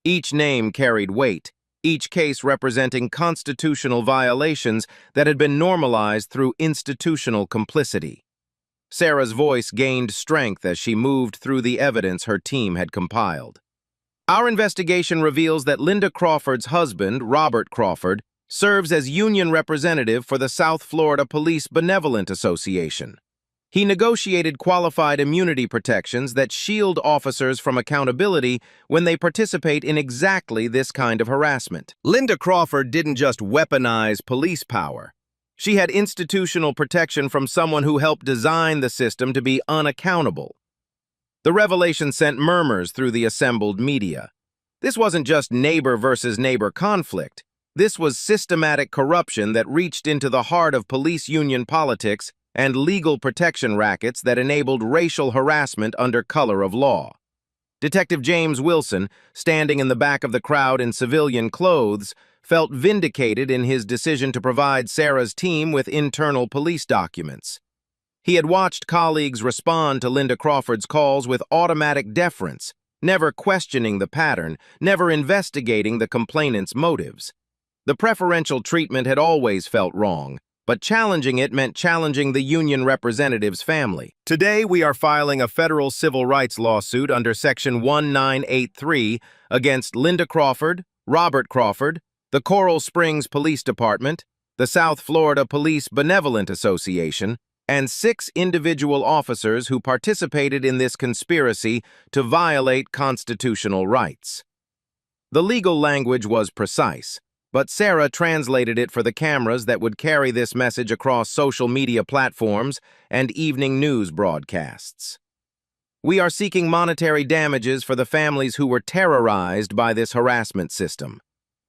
Each name carried weight, each case representing constitutional violations that had been normalized through institutional complicity. Sarah's voice gained strength as she moved through the evidence her team had compiled. Our investigation reveals that Linda Crawford's husband, Robert Crawford, serves as union representative for the South Florida Police Benevolent Association. He negotiated qualified immunity protections that shield officers from accountability when they participate in exactly this kind of harassment. Linda Crawford didn't just weaponize police power. She had institutional protection from someone who helped design the system to be unaccountable. The revelation sent murmurs through the assembled media. This wasn't just neighbor versus neighbor conflict. This was systematic corruption that reached into the heart of police union politics and legal protection rackets that enabled racial harassment under color of law. Detective James Wilson, standing in the back of the crowd in civilian clothes, felt vindicated in his decision to provide Sarah's team with internal police documents. He had watched colleagues respond to Linda Crawford's calls with automatic deference, never questioning the pattern, never investigating the complainant's motives. The preferential treatment had always felt wrong, but challenging it meant challenging the union representative's family. Today, we are filing a federal civil rights lawsuit under Section 1983 against Linda Crawford, Robert Crawford, the Coral Springs Police Department, the South Florida Police Benevolent Association, and 6 individual officers who participated in this conspiracy to violate constitutional rights. The legal language was precise, but Sarah translated it for the cameras that would carry this message across social media platforms and evening news broadcasts. We are seeking monetary damages for the families who were terrorized by this harassment system.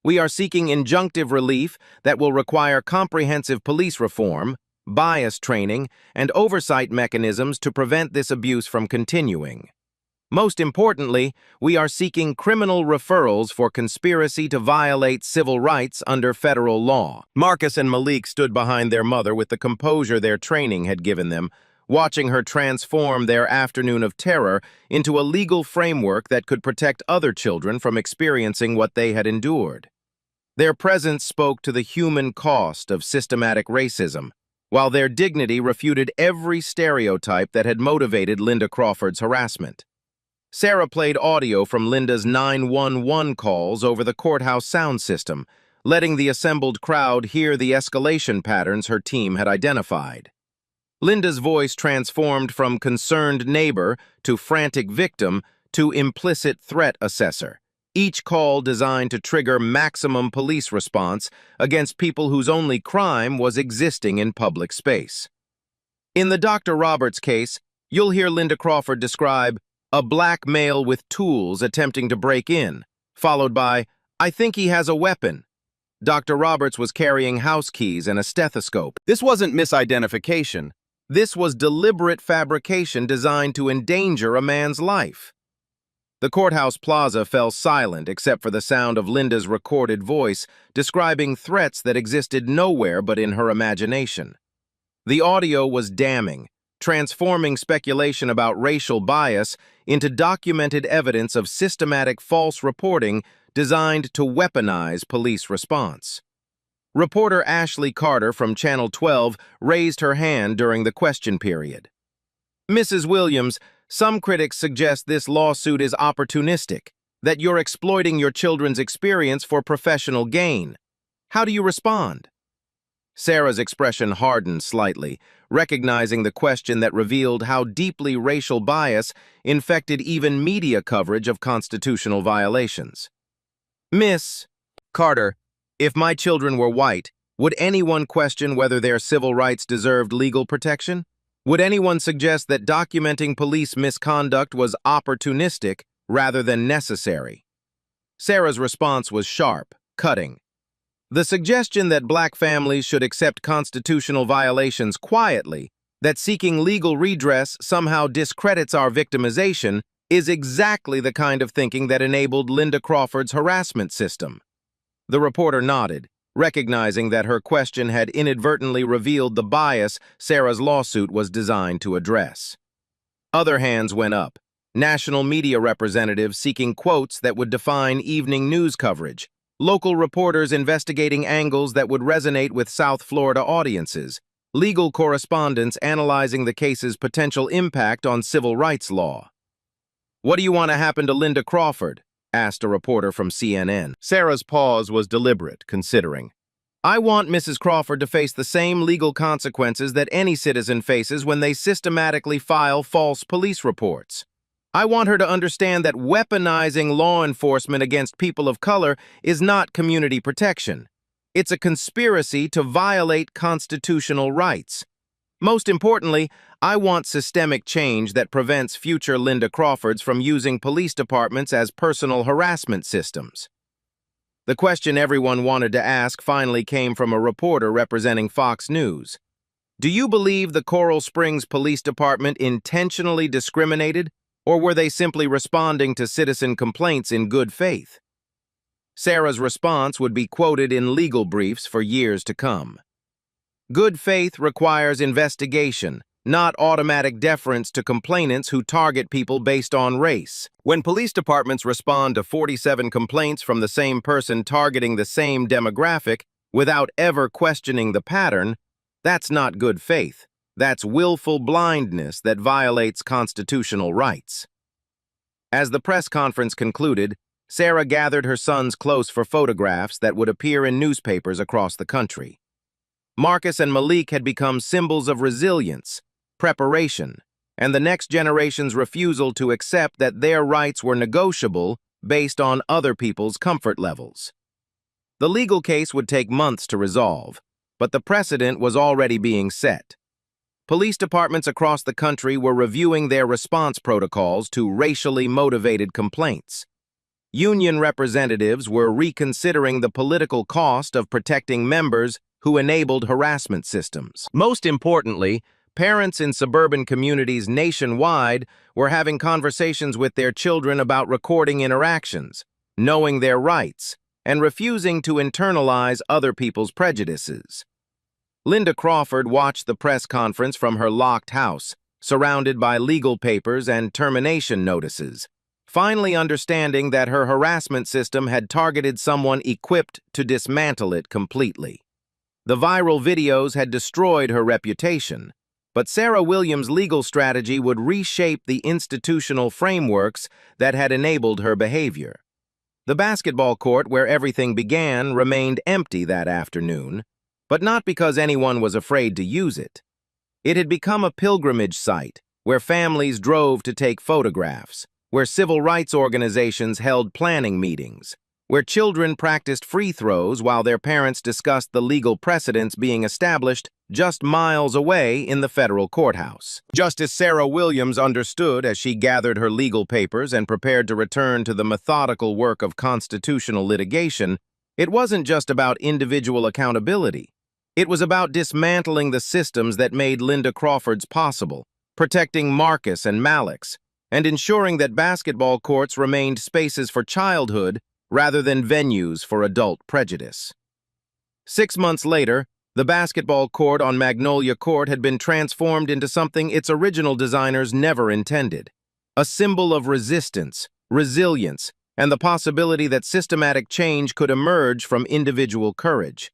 We are seeking injunctive relief that will require comprehensive police reform, bias training, and oversight mechanisms to prevent this abuse from continuing. Most importantly, we are seeking criminal referrals for conspiracy to violate civil rights under federal law. Marcus and Malik stood behind their mother with the composure their training had given them, watching her transform their afternoon of terror into a legal framework that could protect other children from experiencing what they had endured. Their presence spoke to the human cost of systematic racism, while their dignity refuted every stereotype that had motivated Linda Crawford's harassment. Sarah played audio from Linda's 911 calls over the courthouse sound system, letting the assembled crowd hear the escalation patterns her team had identified. Linda's voice transformed from concerned neighbor to frantic victim to implicit threat assessor, each call designed to trigger maximum police response against people whose only crime was existing in public space. In the Dr. Roberts case, you'll hear Linda Crawford describe a black male with tools attempting to break in, followed by, "I think he has a weapon." Dr. Roberts was carrying house keys and a stethoscope. This wasn't misidentification. This was deliberate fabrication designed to endanger a man's life. The courthouse plaza fell silent except for the sound of Linda's recorded voice describing threats that existed nowhere but in her imagination. The audio was damning, transforming speculation about racial bias into documented evidence of systematic false reporting designed to weaponize police response. Reporter Ashley Carter from Channel 12 raised her hand during the question period. "Mrs. Williams, some critics suggest this lawsuit is opportunistic, that you're exploiting your children's experience for professional gain. How do you respond?" Sarah's expression hardened slightly, recognizing the question that revealed how deeply racial bias infected even media coverage of constitutional violations. Miss Carter, if my children were white, would anyone question whether their civil rights deserved legal protection? Would anyone suggest that documenting police misconduct was opportunistic rather than necessary? Sarah's response was sharp, cutting. The suggestion that black families should accept constitutional violations quietly, that seeking legal redress somehow discredits our victimization, is exactly the kind of thinking that enabled Linda Crawford's harassment system. The reporter nodded, recognizing that her question had inadvertently revealed the bias Sarah's lawsuit was designed to address. Other hands went up, national media representatives seeking quotes that would define evening news coverage, local reporters investigating angles that would resonate with South Florida audiences, legal correspondents analyzing the case's potential impact on civil rights law. "What do you want to happen to Linda Crawford?" asked a reporter from CNN. Sarah's pause was deliberate, considering. "I want Mrs. Crawford to face the same legal consequences that any citizen faces when they systematically file false police reports. I want her to understand that weaponizing law enforcement against people of color is not community protection. It's a conspiracy to violate constitutional rights. Most importantly, I want systemic change that prevents future Linda Crawfords from using police departments as personal harassment systems." The question everyone wanted to ask finally came from a reporter representing Fox News. "Do you believe the Coral Springs Police Department intentionally discriminated, or were they simply responding to citizen complaints in good faith?" Sarah's response would be quoted in legal briefs for years to come. "Good faith requires investigation, not automatic deference to complainants who target people based on race. When police departments respond to 47 complaints from the same person targeting the same demographic without ever questioning the pattern, that's not good faith. That's willful blindness that violates constitutional rights." As the press conference concluded, Sarah gathered her sons close for photographs that would appear in newspapers across the country. Marcus and Malik had become symbols of resilience, preparation, and the next generation's refusal to accept that their rights were negotiable based on other people's comfort levels. The legal case would take months to resolve, but the precedent was already being set. Police departments across the country were reviewing their response protocols to racially motivated complaints. Union representatives were reconsidering the political cost of protecting members who enabled harassment systems. Most importantly, parents in suburban communities nationwide were having conversations with their children about recording interactions, knowing their rights, and refusing to internalize other people's prejudices. Linda Crawford watched the press conference from her locked house, surrounded by legal papers and termination notices, finally understanding that her harassment system had targeted someone equipped to dismantle it completely. The viral videos had destroyed her reputation, but Sarah Williams' legal strategy would reshape the institutional frameworks that had enabled her behavior. The basketball court where everything began remained empty that afternoon, but not because anyone was afraid to use it. It had become a pilgrimage site where families drove to take photographs, where civil rights organizations held planning meetings, where children practiced free throws while their parents discussed the legal precedents being established just miles away in the federal courthouse. Justice Sarah Williams understood as she gathered her legal papers and prepared to return to the methodical work of constitutional litigation, it wasn't just about individual accountability. It was about dismantling the systems that made Linda Crawford's possible, protecting Marcus and Malik's, and ensuring that basketball courts remained spaces for childhood rather than venues for adult prejudice. 6 months later, the basketball court on Magnolia Court had been transformed into something its original designers never intended: a symbol of resistance, resilience, and the possibility that systematic change could emerge from individual courage.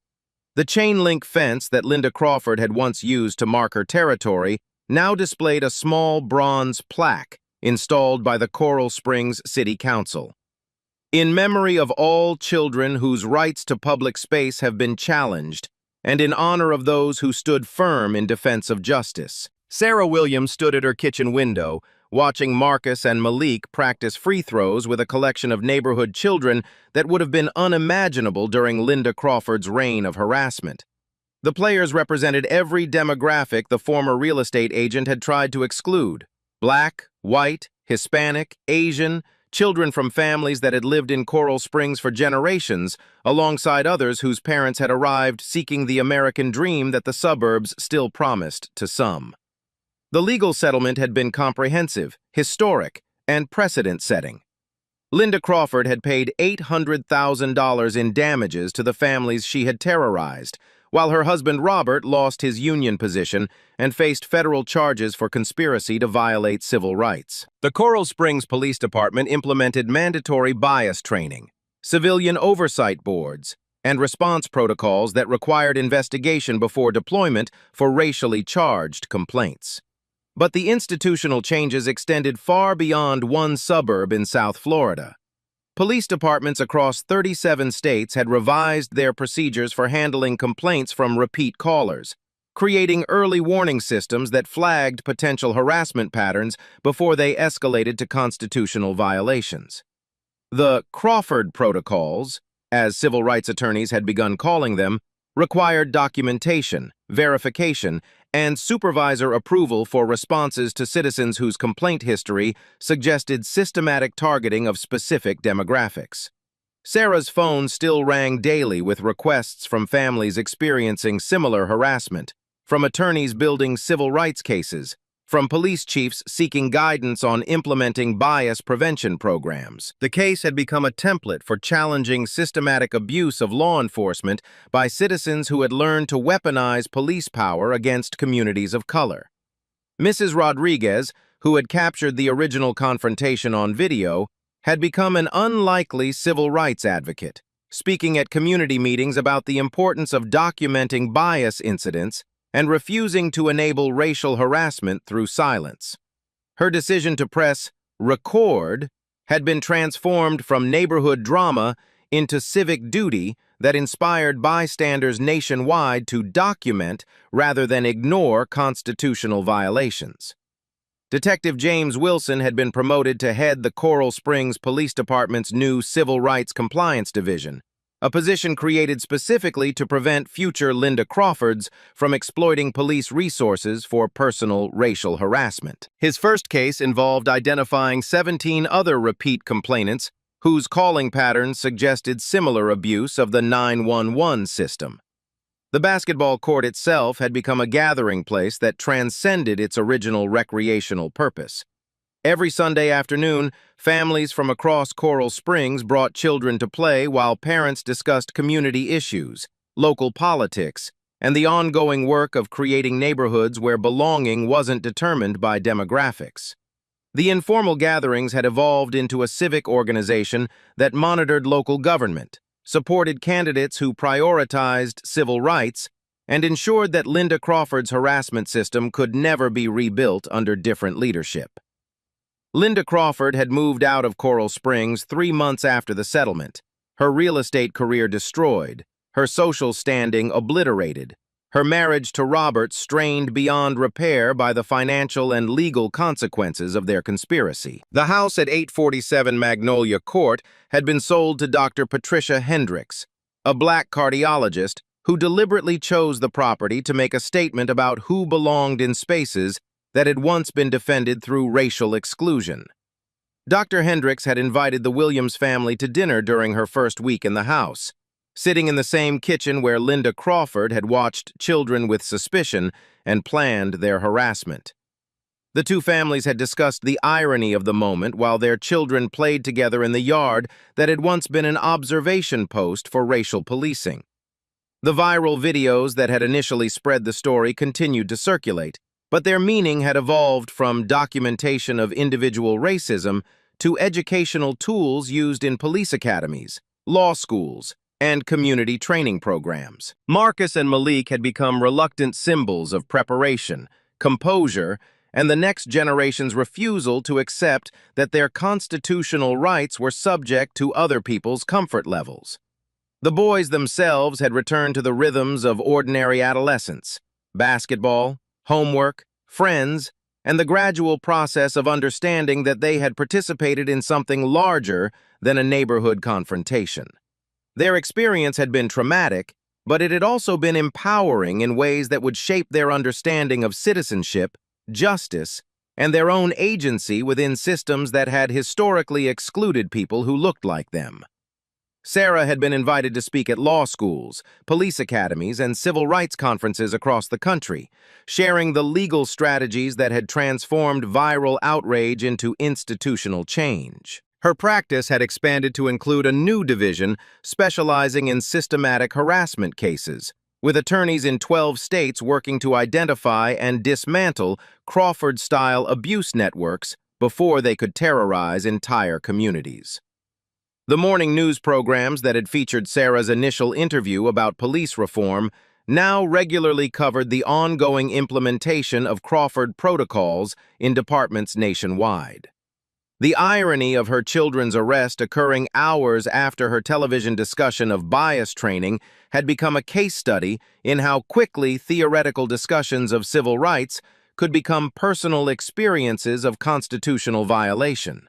The chain-link fence that Linda Crawford had once used to mark her territory now displayed a small bronze plaque installed by the Coral Springs City Council. "In memory of all children whose rights to public space have been challenged, and in honor of those who stood firm in defense of justice. Sarah Williams stood at her kitchen window, watching Marcus and Malik practice free throws with a collection of neighborhood children that would have been unimaginable during Linda Crawford's reign of harassment. The players represented every demographic the former real estate agent had tried to exclude: Black, white, Hispanic, Asian, children from families that had lived in Coral Springs for generations, alongside others whose parents had arrived seeking the American dream that the suburbs still promised to some. The legal settlement had been comprehensive, historic, and precedent-setting. Linda Crawford had paid $800,000 in damages to the families she had terrorized, while her husband Robert lost his union position and faced federal charges for conspiracy to violate civil rights. The Coral Springs Police Department implemented mandatory bias training, civilian oversight boards, and response protocols that required investigation before deployment for racially charged complaints. But the institutional changes extended far beyond one suburb in South Florida. Police departments across 37 states had revised their procedures for handling complaints from repeat callers, creating early warning systems that flagged potential harassment patterns before they escalated to constitutional violations. The Crawford Protocols, as civil rights attorneys had begun calling them, required documentation, verification, and supervisor approval for responses to citizens whose complaint history suggested systematic targeting of specific demographics. Sarah's phone still rang daily with requests from families experiencing similar harassment, from attorneys building civil rights cases, from police chiefs seeking guidance on implementing bias prevention programs. The case had become a template for challenging systematic abuse of law enforcement by citizens who had learned to weaponize police power against communities of color. Mrs. Rodriguez, who had captured the original confrontation on video, had become an unlikely civil rights advocate, speaking at community meetings about the importance of documenting bias incidents and refusing to enable racial harassment through silence. Her decision to press record had been transformed from neighborhood drama into civic duty that inspired bystanders nationwide to document rather than ignore constitutional violations. Detective James Wilson had been promoted to head the Coral Springs Police Department's new Civil Rights Compliance Division, a position created specifically to prevent future Linda Crawfords from exploiting police resources for personal racial harassment. His first case involved identifying 17 other repeat complainants whose calling patterns suggested similar abuse of the 911 system. The basketball court itself had become a gathering place that transcended its original recreational purpose. Every Sunday afternoon, families from across Coral Springs brought children to play while parents discussed community issues, local politics, and the ongoing work of creating neighborhoods where belonging wasn't determined by demographics. The informal gatherings had evolved into a civic organization that monitored local government, supported candidates who prioritized civil rights, and ensured that Linda Crawford's harassment system could never be rebuilt under different leadership. Linda Crawford had moved out of Coral Springs 3 months after the settlement, her real estate career destroyed, her social standing obliterated, her marriage to Robert strained beyond repair by the financial and legal consequences of their conspiracy. The house at 847 Magnolia Court had been sold to Dr. Patricia Hendricks, a black cardiologist who deliberately chose the property to make a statement about who belonged in spaces that had once been defended through racial exclusion. Dr. Hendricks had invited the Williams family to dinner during her first week in the house, sitting in the same kitchen where Linda Crawford had watched children with suspicion and planned their harassment. The two families had discussed the irony of the moment while their children played together in the yard that had once been an observation post for racial policing. The viral videos that had initially spread the story continued to circulate, but their meaning had evolved from documentation of individual racism to educational tools used in police academies, law schools, and community training programs. Marcus and Malik had become reluctant symbols of preparation, composure, and the next generation's refusal to accept that their constitutional rights were subject to other people's comfort levels. The boys themselves had returned to the rhythms of ordinary adolescence: basketball, homework, friends, and the gradual process of understanding that they had participated in something larger than a neighborhood confrontation. Their experience had been traumatic, but it had also been empowering in ways that would shape their understanding of citizenship, justice, and their own agency within systems that had historically excluded people who looked like them. Sarah had been invited to speak at law schools, police academies, and civil rights conferences across the country, sharing the legal strategies that had transformed viral outrage into institutional change. Her practice had expanded to include a new division specializing in systematic harassment cases, with attorneys in 12 states working to identify and dismantle Crawford-style abuse networks before they could terrorize entire communities. The morning news programs that had featured Sarah's initial interview about police reform now regularly covered the ongoing implementation of Crawford protocols in departments nationwide. The irony of her children's arrest occurring hours after her television discussion of bias training had become a case study in how quickly theoretical discussions of civil rights could become personal experiences of constitutional violation.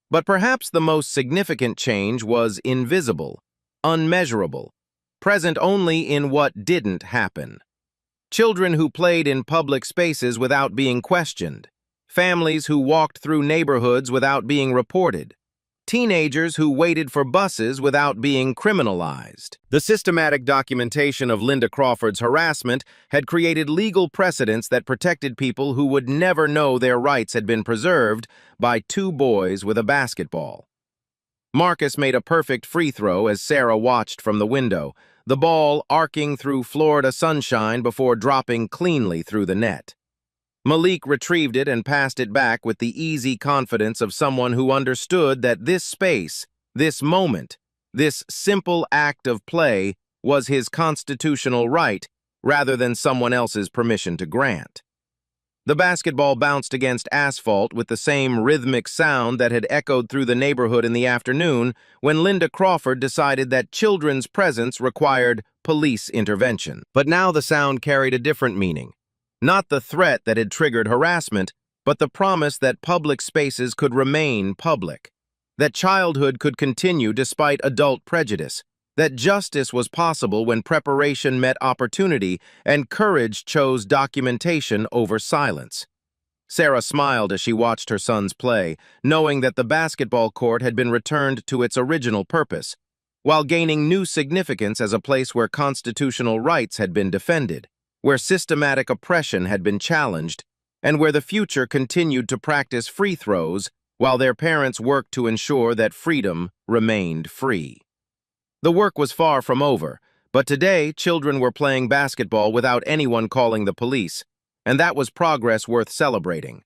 But perhaps the most significant change was invisible, unmeasurable, present only in what didn't happen. Children who played in public spaces without being questioned, families who walked through neighborhoods without being reported, teenagers who waited for buses without being criminalized. The systematic documentation of Linda Crawford's harassment had created legal precedents that protected people who would never know their rights had been preserved by two boys with a basketball. Marcus made a perfect free throw as Sarah watched from the window, the ball arcing through Florida sunshine before dropping cleanly through the net. Malik retrieved it and passed it back with the easy confidence of someone who understood that this space, this moment, this simple act of play was his constitutional right rather than someone else's permission to grant. The basketball bounced against asphalt with the same rhythmic sound that had echoed through the neighborhood in the afternoon when Linda Crawford decided that children's presence required police intervention. But now the sound carried a different meaning. Not the threat that had triggered harassment, but the promise that public spaces could remain public, that childhood could continue despite adult prejudice, that justice was possible when preparation met opportunity and courage chose documentation over silence. Sarah smiled as she watched her sons play, knowing that the basketball court had been returned to its original purpose, while gaining new significance as a place where constitutional rights had been defended, where systematic oppression had been challenged, and where the future continued to practice free throws while their parents worked to ensure that freedom remained free. The work was far from over, but today children were playing basketball without anyone calling the police, and that was progress worth celebrating.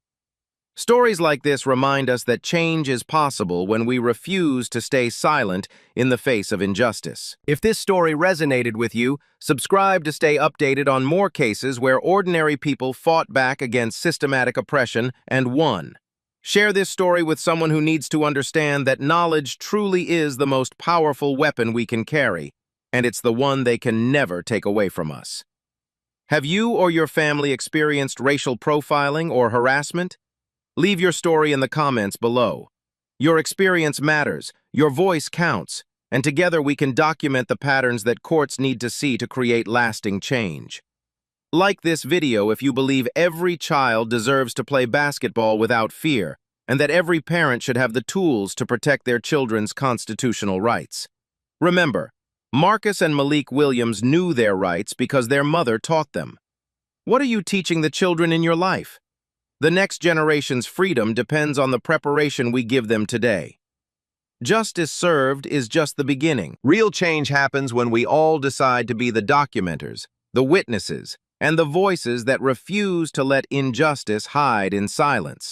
Stories like this remind us that change is possible when we refuse to stay silent in the face of injustice. If this story resonated with you, subscribe to stay updated on more cases where ordinary people fought back against systematic oppression and won. Share this story with someone who needs to understand that knowledge truly is the most powerful weapon we can carry, and it's the one they can never take away from us. Have you or your family experienced racial profiling or harassment? Leave your story in the comments below. Your experience matters, your voice counts, and together we can document the patterns that courts need to see to create lasting change. Like this video if you believe every child deserves to play basketball without fear, and that every parent should have the tools to protect their children's constitutional rights. Remember, Marcus and Malik Williams knew their rights because their mother taught them. What are you teaching the children in your life? The next generation's freedom depends on the preparation we give them today. Justice served is just the beginning. Real change happens when we all decide to be the documenters, the witnesses, and the voices that refuse to let injustice hide in silence.